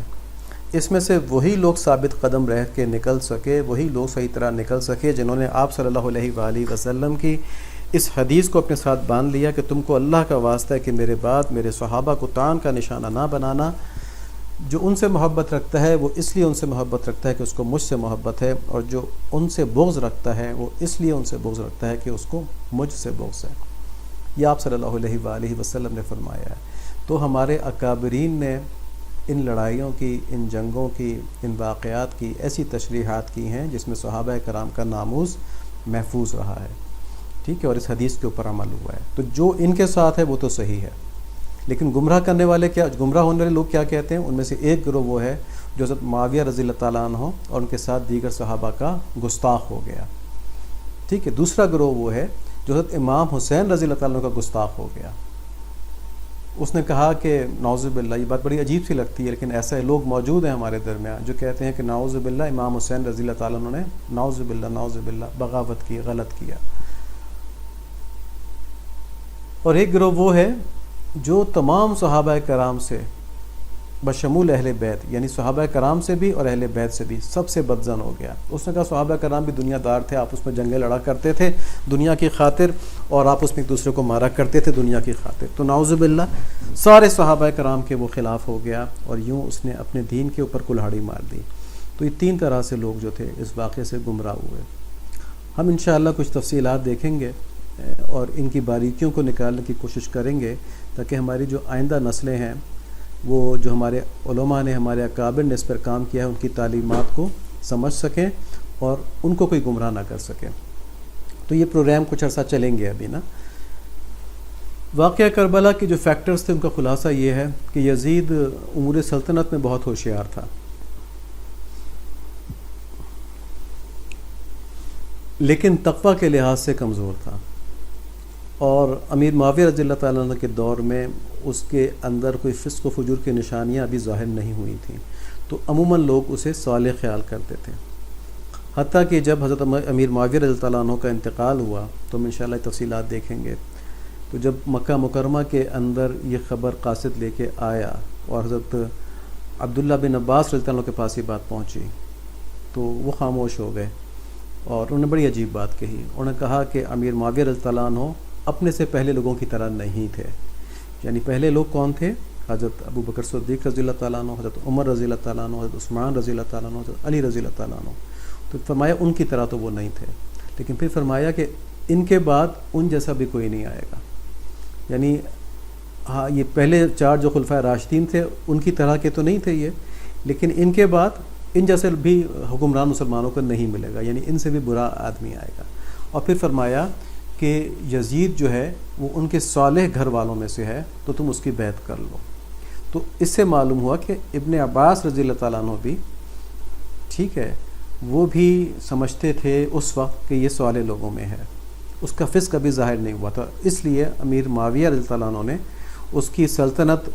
اس میں سے وہی لوگ ثابت قدم رہ کے نکل سکے، وہی لوگ صحیح طرح نکل سکے جنہوں نے آپ صلی اللہ علیہ وآلہ وسلم کی اس حدیث کو اپنے ساتھ باندھ لیا کہ تم کو اللہ کا واسطہ ہے کہ میرے بعد میرے صحابہ کو طعن کا نشانہ نہ بنانا۔ جو ان سے محبت رکھتا ہے وہ اس لیے ان سے محبت رکھتا ہے کہ اس کو مجھ سے محبت ہے، اور جو ان سے بغض رکھتا ہے وہ اس لیے ان سے بغض رکھتا ہے کہ اس کو مجھ سے بغض ہے۔ یہ آپ صلی اللہ علیہ وآلہ وسلم نے فرمایا ہے۔ تو ہمارے اکابرین نے ان لڑائیوں کی، ان جنگوں کی، ان واقعات کی ایسی تشریحات کی ہیں جس میں صحابہ کرام کا ناموس محفوظ رہا ہے، ٹھیک ہے، اور اس حدیث کے اوپر عمل ہوا ہے۔ تو جو ان کے ساتھ ہے وہ تو صحیح ہے، لیکن گمراہ کرنے والے کیا، گمراہ ہونے والے لوگ کیا کہتے ہیں؟ ان میں سے ایک گروہ وہ ہے جو حضرت معاویہ رضی اللہ تعالیٰ عنہ اور ان کے ساتھ دیگر صحابہ کا گستاخ ہو گیا، ٹھیک ہے۔ دوسرا گروہ وہ ہے جو حضرت امام حسین رضی اللہ تعالیٰ عنہ کا گستاخ ہو گیا۔ اس نے کہا کہ نعوذ باللہ، یہ بات بڑی عجیب سی لگتی ہے لیکن ایسے لوگ موجود ہیں ہمارے درمیان جو کہتے ہیں کہ نعوذ باللہ امام حسین رضی اللہ تعالیٰ عنہ نے نعوذ باللہ بغاوت کی، غلط کیا۔ اور ایک گروہ وہ ہے جو تمام صحابہ کرام سے بشمول اہل بیت، یعنی صحابہ کرام سے بھی اور اہل بیت سے بھی سب سے بدظن ہو گیا۔ اس نے کہا صحابہ کرام بھی دنیا دار تھے، آپس میں جنگیں لڑا کرتے تھے دنیا کی خاطر، اور آپس میں ایک دوسرے کو مارا کرتے تھے دنیا کی خاطر، تو نعوذ باللہ سارے صحابہ کرام کے وہ خلاف ہو گیا، اور یوں اس نے اپنے دین کے اوپر کلہاڑی مار دی۔ تو یہ 3 طرح سے لوگ جو تھے اس واقعے سے گمراہ ہوئے۔ ہم انشاءاللہ کچھ تفصیلات دیکھیں گے اور ان کی باریکیوں کو نکالنے کی کوشش کریں گے، تاکہ ہماری جو آئندہ نسلیں ہیں، وہ جو ہمارے علماء نے، ہمارے اکابر نے اس پر کام کیا ہے، ان کی تعلیمات کو سمجھ سکیں اور ان کو کوئی گمراہ نہ کر سکیں۔ تو یہ پروگرام کچھ عرصہ چلیں گے ابھی نا۔ واقعہ کربلا کے جو فیکٹرز تھے ان کا خلاصہ یہ ہے کہ یزید امور سلطنت میں بہت ہوشیار تھا، لیکن تقویٰ کے لحاظ سے کمزور تھا، اور امیر معاویہ رضی اللہ تعالیٰ عنہ کے دور میں اس کے اندر کوئی فسق و فجور کی نشانیاں ابھی ظاہر نہیں ہوئی تھیں، تو عموماً لوگ اسے صالح خیال کرتے تھے۔ حتیٰ کہ جب حضرت امیر معاویہ رضی اللہ عنہ کا انتقال ہوا تو ہم انشاءاللہ تفصیلات دیکھیں گے، تو جب مکہ مکرمہ کے اندر یہ خبر قاصد لے کے آیا اور حضرت عبداللہ بن عباس رضی اللہ عنہ کے پاس یہ بات پہنچی تو وہ خاموش ہو گئے، اور انہوں نے بڑی عجیب بات کہی۔ انہوں نے کہا کہ امیر معاویہ رضی اللہ عنہ اپنے سے پہلے لوگوں کی طرح نہیں تھے، یعنی پہلے لوگ کون تھے؟ حضرت ابو بکر صدیق رضی اللہ تعالیٰ عنہ، حضرت عمر رضی اللہ تعالیٰ عنہ، حضرت عثمان رضی اللہ تعالیٰ عنہ، حضرت علی رضی اللہ تعالیٰ عنہ۔ تو فرمایا ان کی طرح تو وہ نہیں تھے، لیکن پھر فرمایا کہ ان کے بعد ان جیسا بھی کوئی نہیں آئے گا. یعنی ہاں یہ پہلے 4 جو خلفائے راشدین تھے ان کی طرح کے تو نہیں تھے یہ، لیکن ان کے بعد ان جیسے بھی حکمران مسلمانوں کو نہیں ملے گا، یعنی ان سے بھی برا آدمی آئے گا. اور پھر فرمایا کہ یزید جو ہے وہ ان کے صالح گھر والوں میں سے ہے، تو تم اس کی بیعت کر لو. تو اس سے معلوم ہوا کہ ابن عباس رضی اللہ تعالیٰ عنہ بھی ٹھیک ہے وہ بھی سمجھتے تھے اس وقت کہ یہ صالح لوگوں میں ہے، اس کا فسق کبھی ظاہر نہیں ہوا تھا. اس لیے امیر معاویہ رضی اللہ تعالیٰ عنہ نے اس کی سلطنت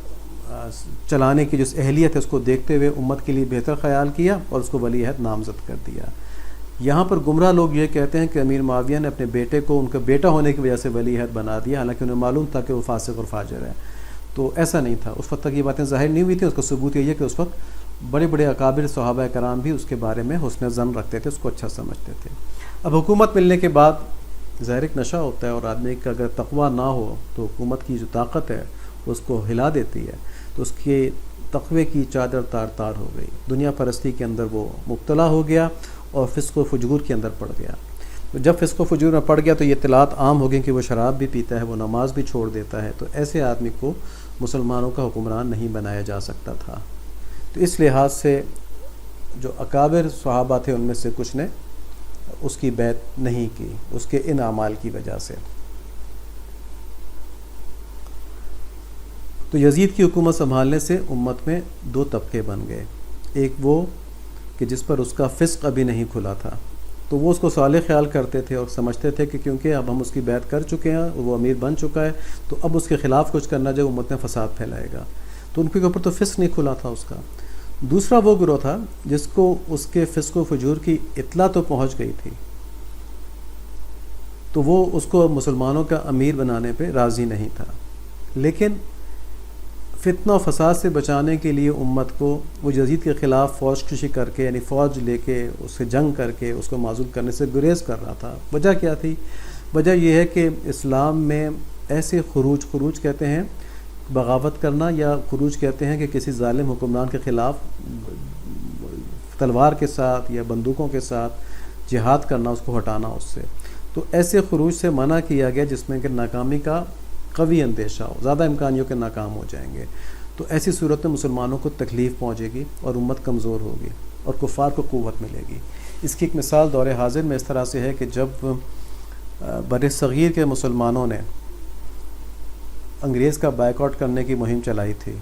چلانے کی جو اہلیت ہے اس کو دیکھتے ہوئے امت کے لیے بہتر خیال کیا اور اس کو ولی عہد نامزد کر دیا. یہاں پر گمراہ لوگ یہ کہتے ہیں کہ امیر معاویہ نے اپنے بیٹے کو ان کا بیٹا ہونے کی وجہ سے ولی عہد بنا دیا، حالانکہ انہیں معلوم تھا کہ وہ فاسق اور فاجر ہے. تو ایسا نہیں تھا، اس وقت تک یہ باتیں ظاہر نہیں ہوئی تھیں. اس کا ثبوت یہ ہے کہ اس وقت بڑے بڑے اکابر صحابہ کرام بھی اس کے بارے میں حسن ظن رکھتے تھے، اس کو اچھا سمجھتے تھے. اب حکومت ملنے کے بعد ظاہر ایک نشہ ہوتا ہے، اور آدمی کا اگر تقویٰ نہ ہو تو حکومت کی جو طاقت ہے اس کو ہلا دیتی ہے. تو اس کے تقوی کی چادر تار تار ہو گئی، دنیا پرستی کے اندر وہ مبتلا ہو گیا اور فسق و فجور کے اندر پڑ گیا. تو جب فسق و فجور میں پڑ گیا تو یہ اطلاعات عام ہو گئی کہ وہ شراب بھی پیتا ہے، وہ نماز بھی چھوڑ دیتا ہے. تو ایسے آدمی کو مسلمانوں کا حکمران نہیں بنایا جا سکتا تھا. تو اس لحاظ سے جو اکابر صحابہ تھے ان میں سے کچھ نے اس کی بیعت نہیں کی، اس کے ان اعمال کی وجہ سے. تو یزید کی حکومت سنبھالنے سے امت میں 2 طبقے بن گئے. ایک وہ کہ جس پر اس کا فسق ابھی نہیں کھلا تھا، تو وہ اس کو صالح خیال کرتے تھے اور سمجھتے تھے کہ کیونکہ اب ہم اس کی بیعت کر چکے ہیں، وہ امیر بن چکا ہے، تو اب اس کے خلاف کچھ کرنا جو امت میں فساد پھیلائے گا. تو ان کے اوپر تو فسق نہیں کھلا تھا اس کا. دوسرا وہ گروہ تھا جس کو اس کے فسق و فجور کی اطلاع تو پہنچ گئی تھی، تو وہ اس کو مسلمانوں کا امیر بنانے پہ راضی نہیں تھا. لیکن فتنہ و فساد سے بچانے کے لیے امت کو وہ یزید کے خلاف فوج کشی کر کے، یعنی فوج لے کے اس سے جنگ کر کے اس کو معزول کرنے سے گریز کر رہا تھا. وجہ کیا تھی؟ وجہ یہ ہے کہ اسلام میں ایسے خروج کہتے ہیں بغاوت کرنا، یا خروج کہتے ہیں کہ کسی ظالم حکمران کے خلاف تلوار کے ساتھ یا بندوقوں کے ساتھ جہاد کرنا، اس کو ہٹانا اس سے. تو ایسے خروج سے منع کیا گیا جس میں کہ ناکامی کا قوی اندیشہ ہو، زیادہ امکانیوں کے ناکام ہو جائیں گے. تو ایسی صورت میں مسلمانوں کو تکلیف پہنچے گی اور امت کمزور ہوگی اور کفار کو قوت ملے گی. اس کی ایک مثال دور حاضر میں اس طرح سے ہے کہ جب بر صغیر کے مسلمانوں نے انگریز کا بائیکاٹ کرنے کی مہم چلائی تھی،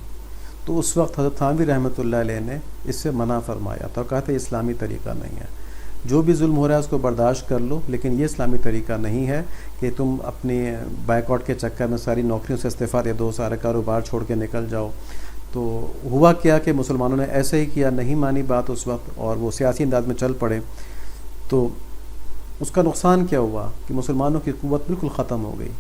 تو اس وقت حضرت تھانوی رحمۃ اللہ علیہ نے اس سے منع فرمایا تھا اور کہا تھا یہ اسلامی طریقہ نہیں ہے. جو بھی ظلم ہو رہا ہے اس کو برداشت کر لو، لیکن یہ اسلامی طریقہ نہیں ہے کہ تم اپنی بائیکاٹ کے چکر میں ساری نوکریوں سے استعفیٰ دے دو، سارے کاروبار چھوڑ کے نکل جاؤ. تو ہوا کیا کہ مسلمانوں نے ایسے ہی کیا، نہیں مانی بات اس وقت، اور وہ سیاسی انداز میں چل پڑے. تو اس کا نقصان کیا ہوا کہ مسلمانوں کی قوت بالکل ختم ہو گئی.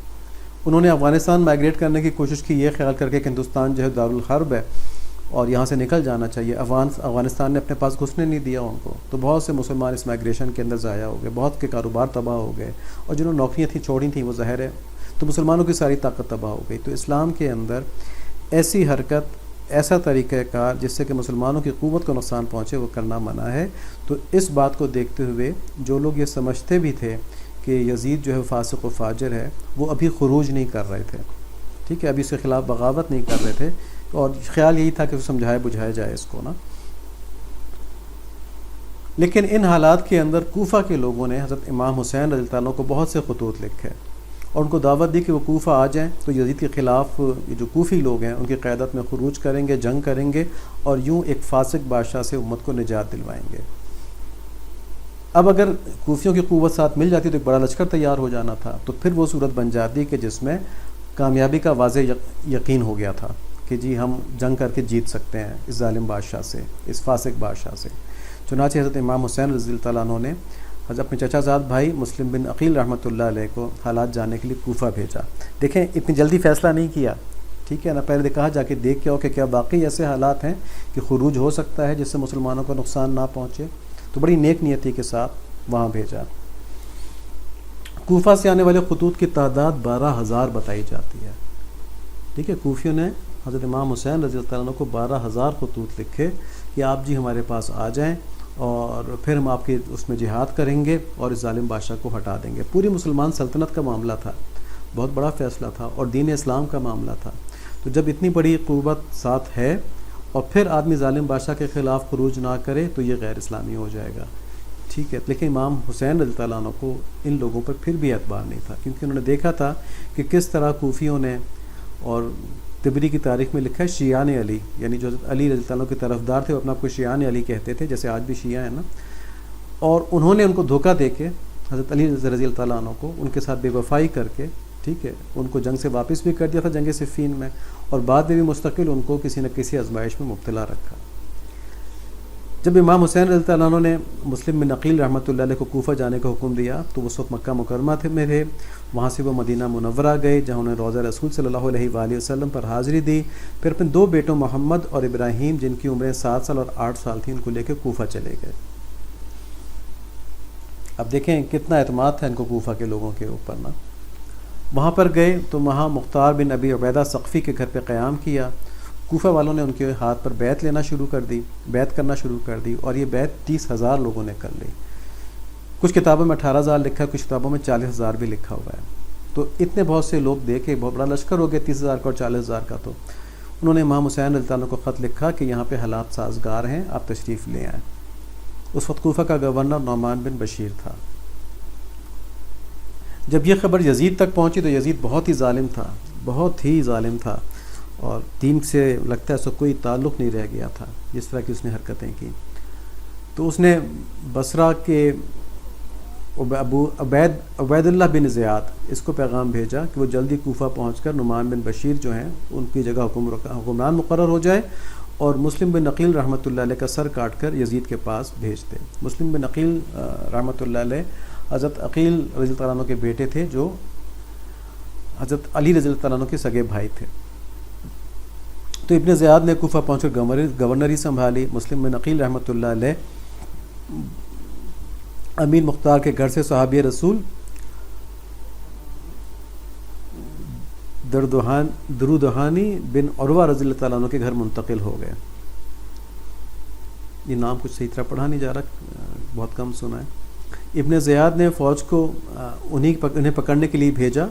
انہوں نے افغانستان مائیگریٹ کرنے کی کوشش کی، یہ خیال کر کے کہ ہندوستان جو ہے دارالحرب ہے اور یہاں سے نکل جانا چاہیے. افغانستان نے اپنے پاس گھسنے نہیں دیا ان کو. تو بہت سے مسلمان اس مائیگریشن کے اندر ضائع ہو گئے، بہت کے کاروبار تباہ ہو گئے، اور جنہوں نے نوکریاں تھیں چھوڑی تھیں وہ ظاہر ہے تو مسلمانوں کی ساری طاقت تباہ ہو گئی. تو اسلام کے اندر ایسی حرکت، ایسا طریقہ کار جس سے کہ مسلمانوں کی قوت کو نقصان پہنچے وہ کرنا منع ہے. تو اس بات کو دیکھتے ہوئے جو لوگ یہ سمجھتے بھی تھے کہ یزید جو ہے فاسق و فاجر ہے، وہ ابھی خروج نہیں کر رہے تھے، ٹھیک ہے، ابھی اس کے خلاف بغاوت نہیں کر رہے تھے، اور خیال یہی تھا کہ سمجھائے بجھایا جائے اس کو نا. لیکن ان حالات کے اندر کوفہ کے لوگوں نے حضرت امام حسین رضی اللہ عنہ کو بہت سے خطوط لکھے اور ان کو دعوت دی کہ وہ کوفہ آ جائیں، تو یزید کے خلاف یہ جو کوفی لوگ ہیں ان کی قیادت میں خروج کریں گے، جنگ کریں گے، اور یوں ایک فاسق بادشاہ سے امت کو نجات دلوائیں گے. اب اگر کوفیوں کی قوت ساتھ مل جاتی تو ایک بڑا لشکر تیار ہو جانا تھا. تو پھر وہ صورت بن جاتی کہ جس میں کامیابی کا واضح یقین ہو گیا تھا کہ جی ہم جنگ کر کے جیت سکتے ہیں اس ظالم بادشاہ سے، اس فاسق بادشاہ سے. چنانچہ حضرت امام حسین رضی اللہ تعالیٰ عنہ نے حضرت اپنے چچا زاد بھائی مسلم بن عقیل رحمۃ اللہ علیہ کو حالات جاننے کے لیے کوفہ بھیجا. دیکھیں اتنی جلدی فیصلہ نہیں کیا، ٹھیک ہے نا، پہلے کہا جا کے دیکھ کے آؤ کہ کیا واقعی ایسے حالات ہیں کہ خروج ہو سکتا ہے جس سے مسلمانوں کو نقصان نہ پہنچے. تو بڑی نیک نیتی کے ساتھ وہاں بھیجا. کوفہ سے آنے والے خطوط کی تعداد 12,000 بتائی جاتی ہے، ٹھیک ہے. کوفیوں نے حضرت امام حسین رضی اللہ عنہ کو 12,000 خطوط لکھے کہ آپ جی ہمارے پاس آ جائیں اور پھر ہم آپ کے اس میں جہاد کریں گے اور اس ظالم بادشاہ کو ہٹا دیں گے۔ پوری مسلمان سلطنت کا معاملہ تھا، بہت بڑا فیصلہ تھا، اور دین اسلام کا معاملہ تھا۔ تو جب اتنی بڑی قوت ساتھ ہے اور پھر آدمی ظالم بادشاہ کے خلاف خروج نہ کرے تو یہ غیر اسلامی ہو جائے گا، ٹھیک ہے۔ لیکن امام حسین رضی اللہ عنہ کو ان لوگوں پر پھر بھی اعتبار نہیں تھا، کیونکہ انہوں نے دیکھا تھا کہ کس طرح کوفیوں نے، اور طبری کی تاریخ میں لکھا ہے شیعان علی، یعنی جو حضرت علی رضی اللہ عنہ کے طرفدار تھے وہ اپنا آپ کو شیعان علی کہتے تھے، جیسے آج بھی شیعہ ہیں نا، اور انہوں نے ان کو دھوکہ دے کے حضرت علی رضی اللہ عنہ کو ان کے ساتھ بے وفائی کر کے، ٹھیک ہے، ان کو جنگ سے واپس بھی کر دیا تھا جنگ صفین میں، اور بعد میں بھی مستقل ان کو کسی نہ کسی آزمائش میں مبتلا رکھا۔ جب امام حسین رضی اللہ عنہ نے مسلم بن عقیل رحمۃ اللہ علیہ کو کوفہ جانے کا حکم دیا تو اس وقت مکہ مکرمہ میں تھے، وہاں سے وہ مدینہ منورہ گئے جہاں انہوں نے روضہ رسول صلی اللہ علیہ وآلہ وسلم پر حاضری دی، پھر اپنے 2 بیٹوں محمد اور ابراہیم جن کی عمریں 7 سال اور 8 سال تھیں ان کو لے کے کوفہ چلے گئے۔ اب دیکھیں کتنا اعتماد تھا ان کو کوفہ کے لوگوں کے اوپر نا۔ وہاں پر گئے تو وہاں مختار بن ابی عبیدہ ثقفی کے گھر پہ قیام کیا۔ کوفہ والوں نے ان کے ہاتھ پر بیعت لینا شروع کر دی، بیعت کرنا شروع کر دی، اور یہ بیعت 30,000 لوگوں نے کر لی۔ کچھ کتابوں میں 18,000 لکھا ہے، کچھ کتابوں میں 40,000 بھی لکھا ہوا ہے۔ تو اتنے بہت سے لوگ دیکھے، بہت بڑا لشکر ہو گیا 30,000 کا اور 40,000 کا۔ تو انہوں نے امام حسین رضی اللہ عنہ کو خط لکھا کہ یہاں پہ حالات سازگار ہیں، آپ تشریف لے آئیں۔ اس وقت کوفہ کا گورنر نعمان بن بشیر تھا۔ جب یہ خبر یزید تک پہنچی تو یزید بہت ہی ظالم تھا، بہت ہی ظالم تھا، اور دین سے لگتا ہے اس کو کوئی تعلق نہیں رہ گیا تھا جس طرح کی اس نے حرکتیں کی۔ تو اس نے بصرہ کے عبید اللہ بن زیاد اس کو پیغام بھیجا کہ وہ جلدی کوفہ پہنچ کر نعمان بن بشیر جو ہیں ان کی جگہ حکمران مقرر ہو جائے، اور مسلم بن عقیل رحمۃ اللہ علیہ کا سر کاٹ کر یزید کے پاس بھیج دے۔ مسلم بن عقیل رحمۃ اللہ علیہ حضرت عقیل رضی اللہ عنہ کے بیٹے تھے جو حضرت علی رضی اللہ عنہ کے سگے بھائی تھے۔ تو ابن زیاد نے کوفہ پہنچ کر گورنری سنبھالی۔ مسلم بن عقیل رحمۃ اللہ علیہ امیر مختار کے گھر سے صحابی رسول درودہانی بن عروہ رضی اللہ تعالیٰ عنہ کے گھر منتقل ہو گئے۔ یہ نام کچھ صحیح طرح پڑھا نہیں جا رہا، بہت کم سنا ہے۔ ابن زیاد نے فوج کو انہیں پکڑنے کے لیے بھیجا۔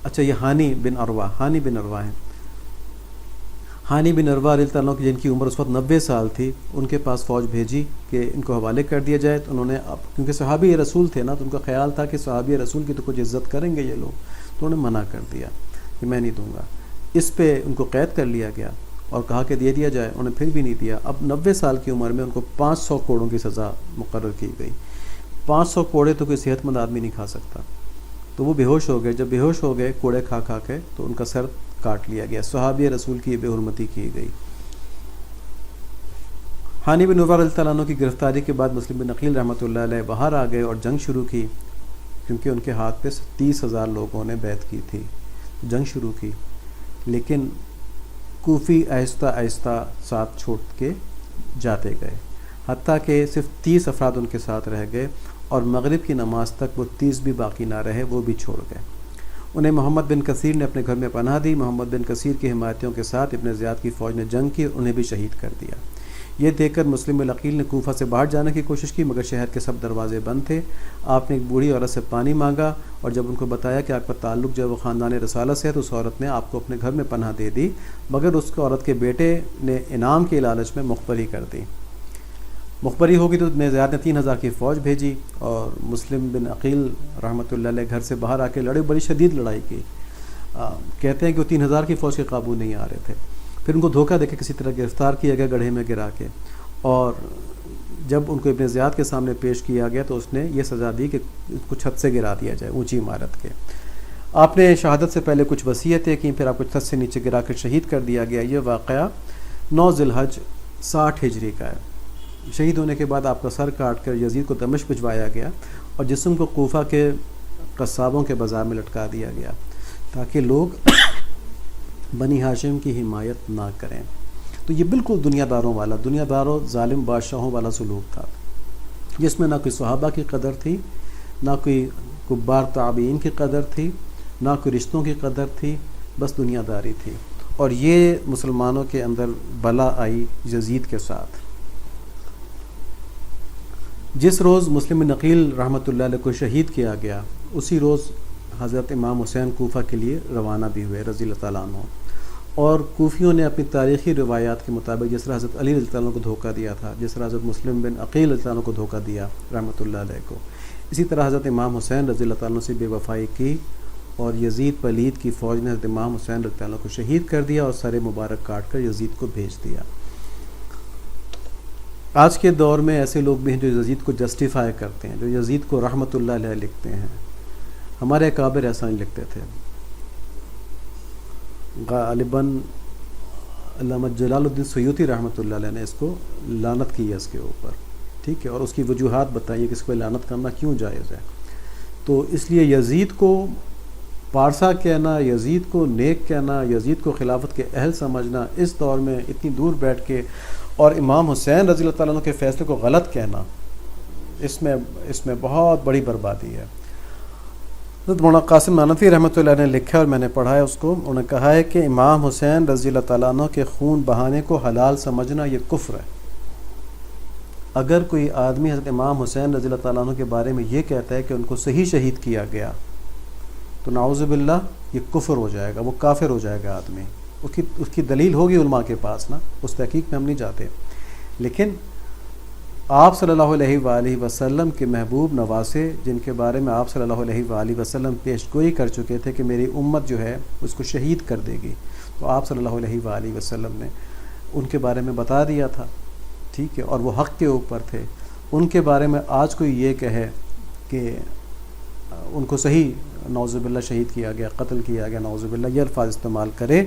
اچھا، یہ ہانی بن عروہ ہیں۔ ہانی بن عروہ رضی اللہ عنہ کی جن کی عمر اس وقت 90 سال تھی، ان کے پاس فوج بھیجی کہ ان کو حوالے کر دیا جائے۔ تو انہوں نے کیونکہ صحابی رسول تھے نا، تو ان کا خیال تھا کہ صحابی رسول کی تو کچھ عزت کریں گے یہ لوگ، تو انہوں نے منع کر دیا کہ میں نہیں دوں گا۔ اس پہ ان کو قید کر لیا گیا اور کہا کہ دے دیا جائے، انہوں نے پھر بھی نہیں دیا۔ اب 90 سال کی عمر میں ان کو 500 کوڑوں کی سزا مقرر کی گئی۔ 500 کوڑے تو کوئی صحت مند آدمی نہیں کھا سکتا۔ تو وہ بے ہوش ہو گئے۔ جب بے ہوش ہو گئے کوڑے کھا کھا کے، تو ان کا سر کاٹ لیا گیا۔ صحابی رسول کی بے حرمتی کی گئی۔ ہانی بن عروہ رضی اللہ عنہ کی گرفتاری کے بعد مسلم بن عقیل رحمۃ اللہ علیہ باہر آ گئے اور جنگ شروع کی، کیونکہ ان کے ہاتھ پہ 30,000 لوگوں نے بیعت کی تھی۔ جنگ شروع کی، لیکن کوفی آہستہ آہستہ ساتھ چھوڑ کے جاتے گئے، حتیٰ کہ صرف 30 افراد ان کے ساتھ رہ گئے، اور مغرب کی نماز تک وہ 30 بھی باقی نہ رہے، وہ بھی چھوڑ گئے۔ انہیں محمد بن کثیر نے اپنے گھر میں پناہ دی۔ محمد بن کثیر کی حمایتیوں کے ساتھ ابن زیاد کی فوج نے جنگ کی، انہیں بھی شہید کر دیا۔ یہ دیکھ کر مسلم بن عقیل نے کوفہ سے باہر جانے کی کوشش کی، مگر شہر کے سب دروازے بند تھے۔ آپ نے ایک بوڑھی عورت سے پانی مانگا، اور جب ان کو بتایا کہ آپ کا تعلق جو ہے وہ خاندان رسالہ سے ہے، تو اس عورت نے آپ کو اپنے گھر میں پناہ دے دی، مگر اس عورت کے بیٹے نے انعام کے لالچ میں مخبری کر دی۔ مخبری ہوگی تو ابن زیاد نے 3,000 کی فوج بھیجی، اور مسلم بن عقیل رحمۃ اللہ علیہ گھر سے باہر آ کے لڑے، بڑی شدید لڑائی کی۔ کہتے ہیں کہ وہ 3,000 کی فوج کے قابو نہیں آ رہے تھے۔ پھر ان کو دھوکہ دے کے کسی طرح گرفتار کیا گیا گڑھے میں گرا کے، اور جب ان کو ابن زیاد کے سامنے پیش کیا گیا تو اس نے یہ سزا دی کہ اس کو چھت سے گرا دیا جائے، اونچی عمارت کے۔ آپ نے شہادت سے پہلے کچھ وصیتیں کی، پھر آپ کو چھت سے نیچے گرا کر شہید کر دیا گیا۔ یہ واقعہ 9 ذی الحج 60 ہجری کا ہے۔ شہید ہونے کے بعد آپ کا سر کاٹ کر یزید کو دمشق بھجوایا گیا، اور جسم کو کوفہ کے قصابوں کے بازار میں لٹکا دیا گیا، تاکہ لوگ بنی ہاشم کی حمایت نہ کریں۔ تو یہ بالکل دنیا داروں ظالم بادشاہوں والا سلوک تھا، جس میں نہ کوئی صحابہ کی قدر تھی، نہ کوئی کبار تابعین کی قدر تھی، نہ کوئی رشتوں کی قدر تھی، بس دنیا داری تھی۔ اور یہ مسلمانوں کے اندر بلا آئی یزید کے ساتھ۔ جس روز مسلم بن عقیل رحمۃ اللہ علیہ کو شہید کیا گیا اسی روز حضرت امام حسین کوفہ کے لیے روانہ بھی ہوئے رضی اللہ تعالیٰ عنہ، اور کوفیوں نے اپنی تاریخی روایات کے مطابق جس طرح حضرت علی رضی اللہ عنہ کو دھوکہ دیا تھا، جس طرح حضرت مسلم بن عقیل رضی اللہ عنہ کو دھوکہ دیا رحمۃ اللہ علیہ کو، اسی طرح حضرت امام حسین رضی اللہ تعالیٰ عنہ سے بے وفائی کی، اور یزید پلید کی فوج نے حضرت امام حسین رضی اللہ عنہ کو شہید کر دیا اور سر مبارک کاٹ کر یزید کو بھیج دیا۔ آج کے دور میں ایسے لوگ بھی ہیں جو یزید کو جسٹیفائی کرتے ہیں، جو یزید کو رحمۃ اللہ علیہ لکھتے ہیں۔ ہمارے اکابر ایسا نہیں لکھتے تھے۔ غالباً علامہ جلال الدین سیوطی رحمۃ اللہ علیہ نے اس کو لعنت کی ہے اس کے اوپر، ٹھیک ہے، اور اس کی وجوہات بتائیے کہ اس کو لعنت کرنا کیوں جائز ہے۔ تو اس لیے یزید کو پارسا کہنا، یزید کو نیک کہنا، یزید کو خلافت کے اہل سمجھنا، اس دور میں اتنی دور بیٹھ کے، اور امام حسین رضی اللہ تعالیٰ عنہ کے فیصلے کو غلط کہنا، اس میں بہت بڑی بربادی ہے۔ حضرت مولانا قاسم نانوتوی رحمۃ اللہ نے لکھا اور میں نے پڑھا ہے اس کو، انہوں نے کہا ہے کہ امام حسین رضی اللہ تعالیٰ عنہ کے خون بہانے کو حلال سمجھنا یہ کفر ہے۔ اگر کوئی آدمی حضرت امام حسین رضی اللہ تعالیٰ عنہ کے بارے میں یہ کہتا ہے کہ ان کو صحیح شہید کیا گیا تو نعوذ باللہ یہ کفر ہو جائے گا، وہ کافر ہو جائے گا آدمی۔ اس کی دلیل ہوگی علماء کے پاس نا، اس تحقیق میں ہم نہیں جاتے، لیکن آپ صلی اللہ علیہ وآلہ وسلم کے محبوب نواسے جن کے بارے میں آپ صلی اللہ علیہ وآلہ وسلم پیش گوئی کر چکے تھے کہ میری امت جو ہے اس کو شہید کر دے گی، تو آپ صلی اللہ علیہ وآلہ وسلم نے ان کے بارے میں بتا دیا تھا، ٹھیک ہے، اور وہ حق کے اوپر تھے۔ ان کے بارے میں آج کوئی یہ کہے کہ ان کو صحیح نعوذ باللہ شہید کیا گیا، قتل کیا گیا، نعوذ باللہ یہ الفاظ استعمال کرے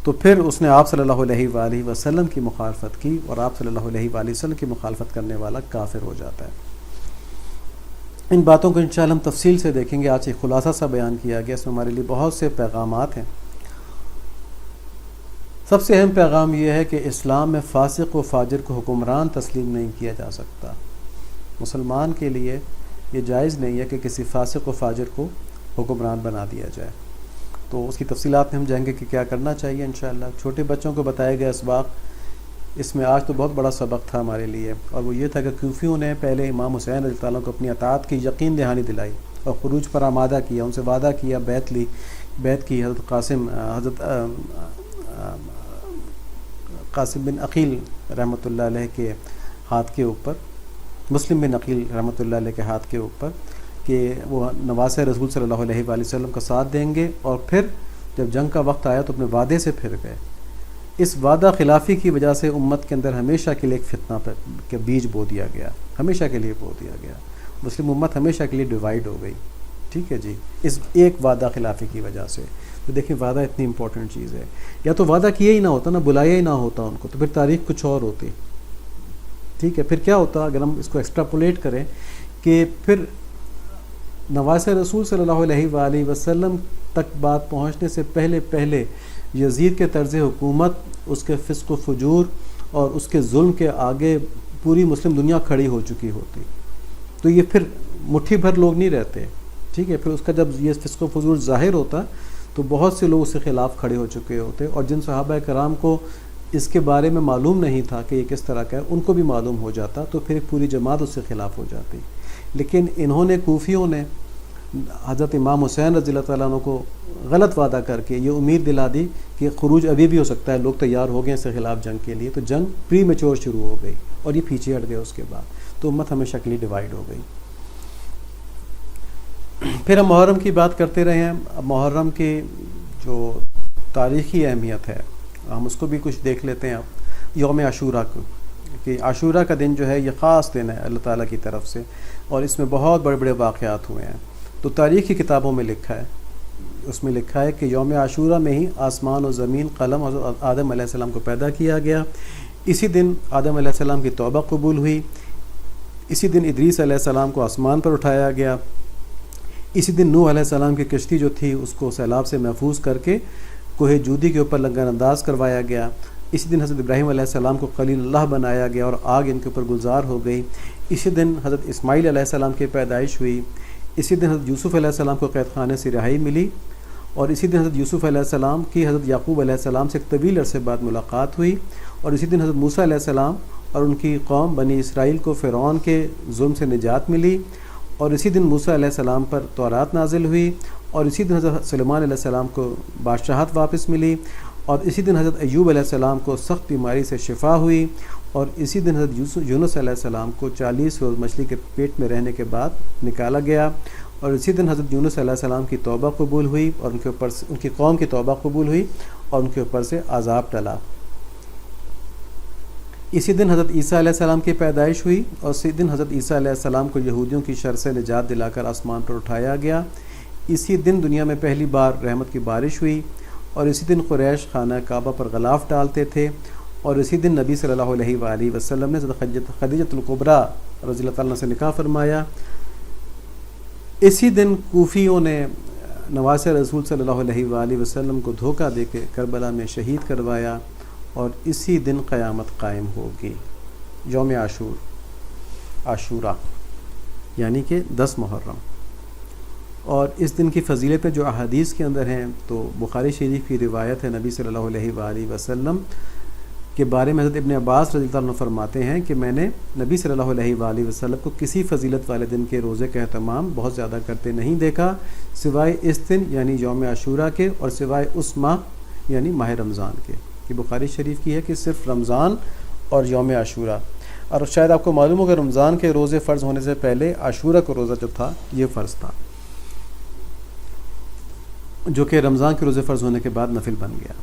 تو پھر اس نے آپ صلی اللہ علیہ وآلہ وسلم کی مخالفت کی، اور آپ صلی اللہ علیہ وآلہ وسلم کی مخالفت کرنے والا کافر ہو جاتا ہے۔ ان باتوں کو انشاءاللہ ہم تفصیل سے دیکھیں گے۔ آج ایک خلاصہ سا بیان کیا گیا، اس میں ہمارے لیے بہت سے پیغامات ہیں۔ سب سے اہم پیغام یہ ہے کہ اسلام میں فاسق و فاجر کو حکمران تسلیم نہیں کیا جا سکتا۔ مسلمان کے لیے یہ جائز نہیں ہے کہ کسی فاسق و فاجر کو حکمران بنا دیا جائے۔ تو اس کی تفصیلات میں ہم جائیں گے کہ کیا کرنا چاہیے انشاءاللہ۔ چھوٹے بچوں کو بتائے گئے اسباق، اس میں آج تو بہت بڑا سبق تھا ہمارے لیے، اور وہ یہ تھا کہ کوفیوں نے پہلے امام حسین رضی اللہ عنہ کو اپنی اطاعت کی یقین دہانی دلائی اور خروج پر آمادہ کیا، ان سے وعدہ کیا، بیعت کی حضرت قاسم بن عقیل رحمۃ اللہ علیہ کے ہاتھ کے اوپر، مسلم بن عقیل رحمۃ اللہ علیہ کے ہاتھ کے اوپر، کہ وہ نواسے رسول صلی اللہ علیہ وآلہ وسلم کا ساتھ دیں گے، اور پھر جب جنگ کا وقت آیا تو اپنے وعدے سے پھر گئے۔ اس وعدہ خلافی کی وجہ سے امت کے اندر ہمیشہ کے لیے ایک فتنہ کے بیج بو دیا گیا، ہمیشہ کے لیے بو دیا گیا۔ مسلم امت ہمیشہ کے لیے ڈیوائیڈ ہو گئی، ٹھیک ہے جی، اس ایک وعدہ خلافی کی وجہ سے۔ تو دیکھیں وعدہ اتنی امپورٹنٹ چیز ہے، یا تو وعدہ کیا ہی نہ ہوتا نا، بلایا ہی نہ ہوتا ان کو، تو پھر تاریخ کچھ اور ہوتی، ٹھیک ہے۔ پھر کیا ہوتا اگر ہم اس کو ایکسٹراپولیٹ کریں کہ پھر نواسے رسول صلی اللہ علیہ وآلہ وسلم تک بات پہنچنے سے پہلے یزید کے طرز حکومت، اس کے فسق و فجور اور اس کے ظلم کے آگے پوری مسلم دنیا کھڑی ہو چکی ہوتی، تو یہ پھر مٹھی بھر لوگ نہیں رہتے، ٹھیک ہے۔ پھر اس کا جب یہ فسق و فجور ظاہر ہوتا تو بہت سے لوگ اس کے خلاف کھڑے ہو چکے ہوتے، اور جن صحابہ کرام کو اس کے بارے میں معلوم نہیں تھا کہ یہ کس طرح کا ہے، ان کو بھی معلوم ہو جاتا، تو پھر پوری جماعت اس کے خلاف ہو جاتی۔ لیکن انہوں نے، کوفیوں نے، حضرت امام حسین رضی اللہ تعالیٰ عنہ کو غلط وعدہ کر کے یہ امید دلا دی کہ خروج ابھی بھی ہو سکتا ہے، لوگ تیار ہو گئے اس کے خلاف جنگ کے لیے، تو جنگ پری میچور شروع ہو گئی اور یہ پیچھے ہٹ گئے اس کے بعد، تو امت ہمیشہ کے لیے ڈیوائیڈ ہو گئی۔ پھر ہم محرم کی بات کرتے رہے ہیں۔ اب محرم کی جو تاریخی اہمیت ہے ہم اس کو بھی کچھ دیکھ لیتے ہیں۔ اب یوم عاشوراء کو، کہ عاشوراء کا دن جو ہے یہ خاص دن ہے اللہ تعالیٰ کی طرف سے، اور اس میں بہت بڑے بڑے واقعات ہوئے ہیں۔ تو تاریخ کی کتابوں میں لکھا ہے، اس میں لکھا ہے کہ یوم عاشوراء میں ہی آسمان و زمین، قلم، حضرت آدم علیہ السلام کو پیدا کیا گیا۔ اسی دن آدم علیہ السلام کی توبہ قبول ہوئی، اسی دن ادریس علیہ السلام کو آسمان پر اٹھایا گیا، اسی دن نوح علیہ السلام کی کشتی جو تھی اس کو سیلاب سے محفوظ کر کے کوہ جودی کے اوپر لنگر انداز کروایا گیا، اسی دن حضرت ابراہیم علیہ السلام کو خلیل اللہ بنایا گیا اور آگ ان کے اوپر گلزار ہو گئی، اسی دن حضرت اسماعیل علیہ السلام کی پیدائش ہوئی، اسی دن حضرت یوسف علیہ السلام کو قید خانے سے رہائی ملی، اور اسی دن حضرت یوسف علیہ السلام کی حضرت یعقوب علیہ السلام سے ایک طویل عرصے بعد ملاقات ہوئی، اور اسی دن حضرت موسیٰ علیہ السلام اور ان کی قوم بنی اسرائیل کو فرعون کے ظلم سے نجات ملی، اور اسی دن موسیٰ علیہ السلام پر تورات نازل ہوئی، اور اسی دن حضرت سلیمان علیہ السلام کو بادشاہت واپس ملی، اور اسی دن حضرت ایوب علیہ السلام کو سخت بیماری سے شفا ہوئی، اور اسی دن حضرت یونس علیہ السلام کو 40 روز مچھلی کے پیٹ میں رہنے کے بعد نکالا گیا، اور اسی دن حضرت یونس علیہ السلام کی توبہ قبول ہوئی، اور ان کی قوم کی توبہ قبول ہوئی، اور ان کے اوپر سے عذاب ٹلا۔ اسی دن حضرت عیسیٰ علیہ السلام کی پیدائش ہوئی، اور اسی دن حضرت عیسیٰ علیہ السلام کو یہودیوں کی شر سے نجات دلا کر آسمان پر اٹھایا گیا۔ اسی دن دنیا میں پہلی بار رحمت کی بارش ہوئی، اور اسی دن قریش خانہ کعبہ پر غلاف ڈالتے تھے، اور اسی دن نبی صلی اللہ علیہ وآلہ وسلم نے حضرت خدیجہ الکبریٰ رضی اللہ تعالیٰ عنہ سے نکاح فرمایا۔ اسی دن کوفیوں نے نواسہ رسول صلی اللہ علیہ وآلہ وسلم کو دھوکہ دے کے کربلا میں شہید کروایا، اور اسی دن قیامت قائم ہوگی، یوم عاشورہ یعنی کہ 10 محرم۔ اور اس دن کی فضیلتیں جو احادیث کے اندر ہیں، تو بخاری شریف کی روایت ہے، نبی صلی اللہ علیہ وآلہ وسلم کے بارے میں حضرت ابن عباس رضی اللہ عنہ فرماتے ہیں کہ میں نے نبی صلی اللہ علیہ وآلہ وسلم کو کسی فضیلت والے دن کے روزے کا اہتمام بہت زیادہ کرتے نہیں دیکھا، سوائے اس دن یعنی یوم عاشورہ کے، اور سوائے اس ماہ یعنی ماہ رمضان کے۔ کہ بخاری شریف کی ہے کہ صرف رمضان اور یوم عاشورہ، اور شاید آپ کو معلوم ہو کہ رمضان کے روزے فرض ہونے سے پہلے عاشورہ کا روزہ جو تھا یہ فرض تھا، جو کہ رمضان کے روزے فرض ہونے کے بعد نفل بن گیا۔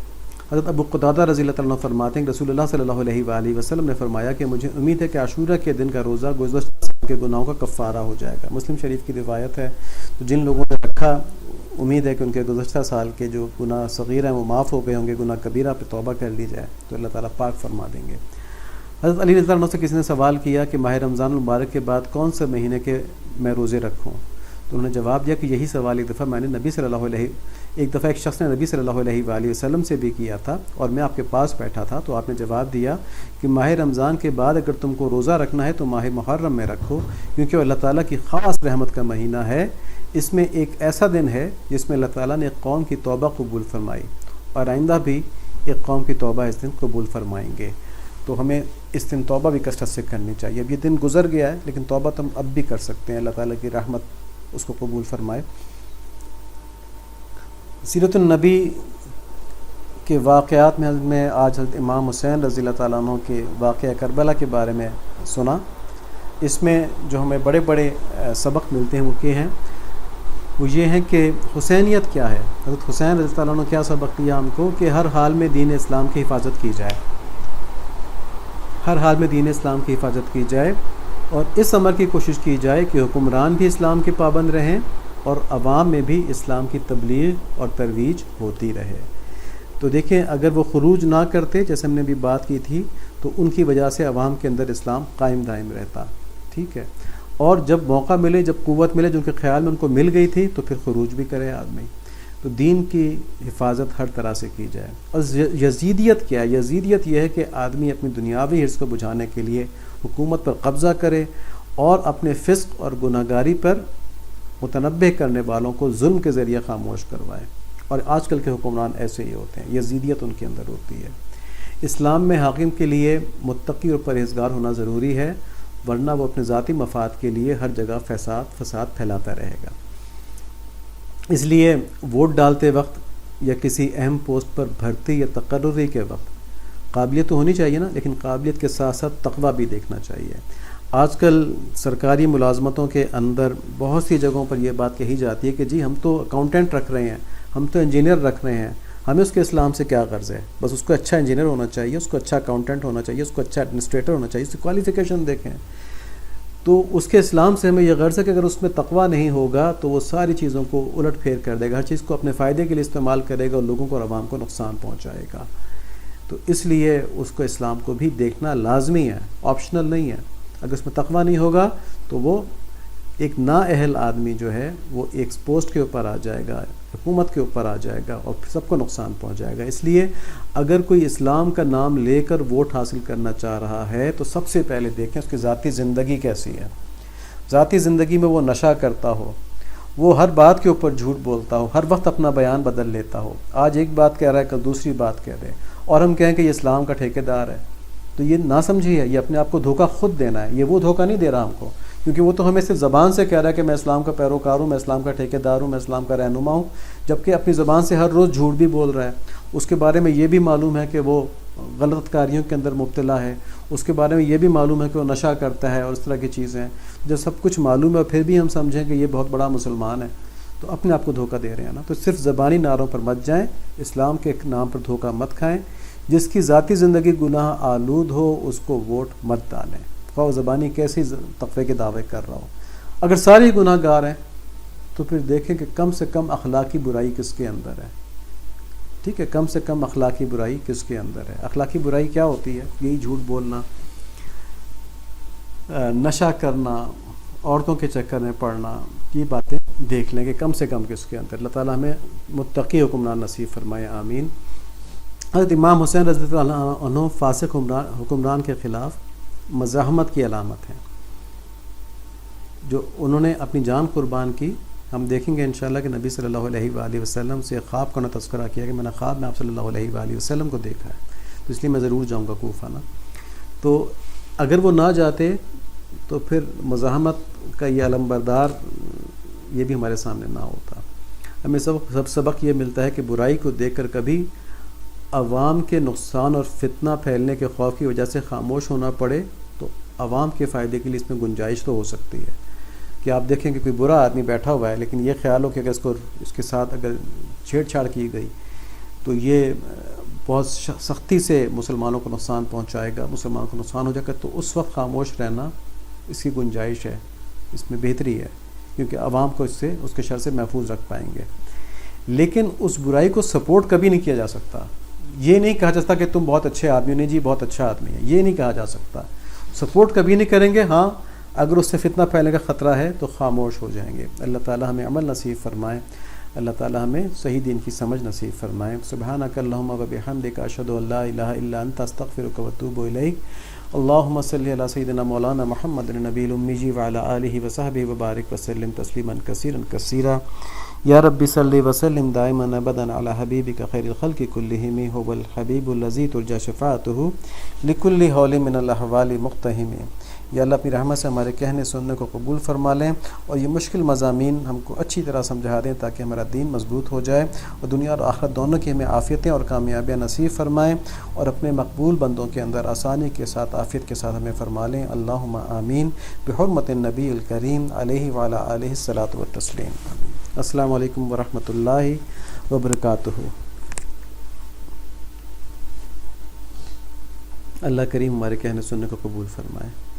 حضرت ابو قتادہ رضی اللہ عنہ فرماتے ہیں کہ رسول اللہ صلی اللہ علیہ وآلہ وسلم نے فرمایا کہ مجھے امید ہے کہ عاشورہ کے دن کا روزہ گزشتہ سال کے گناہوں کا کفارہ ہو جائے گا۔ مسلم شریف کی روایت ہے، تو جن لوگوں نے رکھا امید ہے کہ ان کے گزشتہ سال کے جو گناہ صغیرہ ہیں وہ معاف ہو گئے ہوں گے، گناہ کبیرہ پہ توبہ کر لی جائے تو اللہ تعالیٰ پاک فرما دیں گے۔ حضرت علی رضی اللہ عنہ سے کسی نے سوال کیا کہ ماہ رمضان المبارک کے بعد کون سے مہینے کے میں روزے رکھوں، تو انہوں نے جواب دیا کہ یہی سوال ایک دفعہ ایک شخص نے نبی صلی اللہ علیہ وآلہ وسلم سے بھی کیا تھا، اور میں آپ کے پاس بیٹھا تھا، تو آپ نے جواب دیا کہ ماہ رمضان کے بعد اگر تم کو روزہ رکھنا ہے تو ماہ محرم میں رکھو، کیونکہ اللہ تعالیٰ کی خاص رحمت کا مہینہ ہے، اس میں ایک ایسا دن ہے جس میں اللہ تعالیٰ نے ایک قوم کی توبہ قبول فرمائی، اور آئندہ بھی ایک قوم کی توبہ اس دن قبول فرمائیں گے، تو ہمیں اس دن توبہ بھی کثرت سے کرنی چاہیے۔ اب یہ دن گزر گیا ہے لیکن توبہ تو ہم اب بھی کر سکتے ہیں، اللہ تعالیٰ کی رحمت اس کو قبول فرمائے۔ سیرت النبی کے واقعات میں آج حضرت امام حسین رضی اللہ تعالیٰ عنہ کے واقعہ کربلا کے بارے میں سنا۔ اس میں جو ہمیں بڑے بڑے سبق ملتے ہیں وہ یہ ہیں، وہ یہ ہیں کہ حسینیت کیا ہے۔ حضرت حسین رضی اللہ عنہ کیا سبق دیا ہم کو کہ ہر حال میں دین اسلام کی حفاظت کی جائے، ہر حال میں دین اسلام کی حفاظت کی جائے، اور اس امر کی کوشش کی جائے کہ حکمران بھی اسلام کے پابند رہیں اور عوام میں بھی اسلام کی تبلیغ اور ترویج ہوتی رہے۔ تو دیکھیں اگر وہ خروج نہ کرتے، جیسے ہم نے بھی بات کی تھی، تو ان کی وجہ سے عوام کے اندر اسلام قائم دائم رہتا، ٹھیک ہے، اور جب موقع ملے، جب قوت ملے جو ان کے خیال میں ان کو مل گئی تھی، تو پھر خروج بھی کرے آدمی۔ تو دین کی حفاظت ہر طرح سے کی جائے۔ اور یزیدیت کیا ہے؟ یزیدیت یہ ہے کہ آدمی اپنی دنیاوی حرص کو بجھانے کے لیے حکومت پر قبضہ کرے اور اپنے فسق اور گناہگاری پر متنبہ کرنے والوں کو ظلم کے ذریعے خاموش کروائے، اور آج کل کے حکمران ایسے ہی ہوتے ہیں، یزیدیت ان کے اندر ہوتی ہے۔ اسلام میں حاکم کے لیے متقی اور پرہیزگار ہونا ضروری ہے، ورنہ وہ اپنے ذاتی مفاد کے لیے ہر جگہ فساد پھیلاتا رہے گا۔ اس لیے ووٹ ڈالتے وقت یا کسی اہم پوسٹ پر بھرتی یا تقرری کے وقت قابلیت تو ہونی چاہیے نا، لیکن قابلیت کے ساتھ ساتھ تقویٰ بھی دیکھنا چاہیے۔ آج کل سرکاری ملازمتوں کے اندر بہت سی جگہوں پر یہ بات کہی جاتی ہے کہ جی ہم تو اکاؤنٹنٹ رکھ رہے ہیں، ہم تو انجینئر رکھ رہے ہیں، ہمیں اس کے اسلام سے کیا غرض ہے، بس اس کو اچھا انجینئر ہونا چاہیے، اس کو اچھا اکاؤنٹنٹ ہونا چاہیے، اس کو اچھا ایڈمنسٹریٹر ہونا چاہیے، اس کی کوالیفیکیشن دیکھیں۔ تو اس کے اسلام سے ہمیں یہ غرض ہے کہ اگر اس میں تقویٰ نہیں ہوگا تو وہ ساری چیزوں کو الٹ پھیر کر دے گا، ہر چیز کو اپنے فائدے کے لیے استعمال کرے گا اور لوگوں کو اور عوام کو نقصان پہنچائے گا۔ تو اس لیے اس کو اسلام کو بھی دیکھنا لازمی ہے، آپشنل نہیں ہے۔ اگر اس میں تقویٰ نہیں ہوگا تو وہ ایک نااہل آدمی جو ہے وہ ایک پوسٹ کے اوپر آ جائے گا، حکومت کے اوپر آ جائے گا اور سب کو نقصان پہنچائے گا۔ اس لیے اگر کوئی اسلام کا نام لے کر ووٹ حاصل کرنا چاہ رہا ہے تو سب سے پہلے دیکھیں اس کی ذاتی زندگی کیسی ہے۔ ذاتی زندگی میں وہ نشہ کرتا ہو، وہ ہر بات کے اوپر جھوٹ بولتا ہو، ہر وقت اپنا بیان بدل لیتا ہو، آج ایک بات کہہ رہا ہے کل دوسری بات کہہ رہے، اور ہم کہیں کہ یہ اسلام کا ٹھیکیدار ہے، تو یہ نہ سمجھیے، یہ اپنے آپ کو دھوکہ خود دینا ہے، یہ وہ دھوکہ نہیں دے رہا ہم کو، کیونکہ وہ تو ہمیں صرف زبان سے کہہ رہا ہے کہ میں اسلام کا پیروکار ہوں، میں اسلام کا ٹھیکیدار ہوں، میں اسلام کا رہنما ہوں، جبکہ اپنی زبان سے ہر روز جھوٹ بھی بول رہا ہے. اس کے بارے میں یہ بھی معلوم ہے کہ وہ غلط کاریوں کے اندر مبتلا ہے، اس کے بارے میں یہ بھی معلوم ہے کہ وہ نشہ کرتا ہے اور اس طرح کی چیزیں. جب سب کچھ معلوم ہے اور پھر بھی ہم سمجھیں کہ یہ بہت بڑا مسلمان ہے، تو اپنے آپ کو دھوکہ دے رہے ہیں نا. تو صرف زبانی نعروں پر مت جائیں، اسلام کے نام پر دھوکہ مت کھائیں. جس کی ذاتی زندگی گناہ آلود ہو اس کو ووٹ مت ڈالیں، خواہ وہ زبانی کیسی تقوی کے دعوے کر رہا ہو. اگر سارے گناہ گار ہیں تو پھر دیکھیں کہ کم سے کم اخلاقی برائی کس کے اندر ہے. ٹھیک ہے، کم سے کم اخلاقی برائی کس کے اندر ہے. اخلاقی برائی کیا ہوتی ہے؟ یہی جھوٹ بولنا، نشہ کرنا، عورتوں کے چکر میں پڑنا. یہ باتیں دیکھ لیں کہ کم سے کم کس کے اندر. اللہ تعالیٰ ہمیں متقی حکمران نصیب فرمائے، آمین. حضرت امام حسین رضی اللہ عنہ فاسق حکمران کے خلاف مزاحمت کی علامت ہیں، جو انہوں نے اپنی جان قربان کی. ہم دیکھیں گے انشاءاللہ کہ نبی صلی اللہ علیہ وآلہ وسلم سے خواب کا تذکرہ کیا کہ میں نے خواب میں آپ صلی اللہ علیہ وآلہ وسلم کو دیکھا ہے، تو اس لیے میں ضرور جاؤں گا کوفہ نا. تو اگر وہ نہ جاتے تو پھر مزاحمت کا یہ علم بردار یہ بھی ہمارے سامنے نہ ہوتا. ہمیں سبق یہ ملتا ہے کہ برائی کو دیکھ کر کبھی عوام کے نقصان اور فتنہ پھیلنے کے خوف کی وجہ سے خاموش ہونا پڑے تو عوام کے فائدے کے لیے اس میں گنجائش تو ہو سکتی ہے. کہ آپ دیکھیں کہ کوئی برا آدمی بیٹھا ہوا ہے، لیکن یہ خیال ہو کہ اگر اس کے ساتھ اگر چھیڑ چھاڑ کی گئی تو یہ بہت سختی سے مسلمانوں کو نقصان پہنچائے گا، مسلمانوں کو نقصان ہو جائے گا، تو اس وقت خاموش رہنا اس کی گنجائش ہے، اس میں بہتری ہے، کیونکہ عوام کو اس کے شر سے محفوظ رکھ پائیں گے. لیکن اس برائی کو سپورٹ کبھی نہیں کیا جا سکتا. یہ نہیں کہا جا سکتا کہ تم بہت اچھے آدمی ہو، نہیں جی بہت اچھا آدمی ہے، یہ نہیں کہا جا سکتا. سپورٹ کبھی نہیں کریں گے. ہاں اگر اس سے فتنہ پھیلنے کا خطرہ ہے تو خاموش ہو جائیں گے. اللہ تعالی ہمیں عمل نصیب فرمائے، اللہ تعالی ہمیں صحیح دین کی سمجھ نصیب فرمائے. سبحانک اللہم و بحمدک اشہد ان لا الہ الا انت استغفرک و اتوب الیک. اللہم صلی علی سیدنا مولانا محمد النبی الامی وعلی آلہ وصحبہ وبارک وسلم تسلیما کثیرا کثیرا. یا رب صلی وسلم دائما ابدا علی حبیبک خیر الخلق کلہم هو الحبیب الذی ترجى شفاعته لکل حول من الاحوال مقتحم. یا اللہ اپنی رحمت سے ہمارے کہنے سننے کو قبول فرما لیں اور یہ مشکل مضامین ہم کو اچھی طرح سمجھا دیں تاکہ ہمارا دین مضبوط ہو جائے اور دنیا اور آخرت دونوں کی ہمیں عافیتیں اور کامیابیاں نصیب فرمائیں اور اپنے مقبول بندوں کے اندر آسانی کے ساتھ عافیت کے ساتھ ہمیں فرما لیں. اللہم آمین بحرمت النبی الکریم علیہ وعلی آلہ الصلاۃ والتسلیم. السلام علیکم ورحمۃ اللہ وبرکاتہ. اللہ کریم ہمارے کہنے سننے کو قبول فرمائے.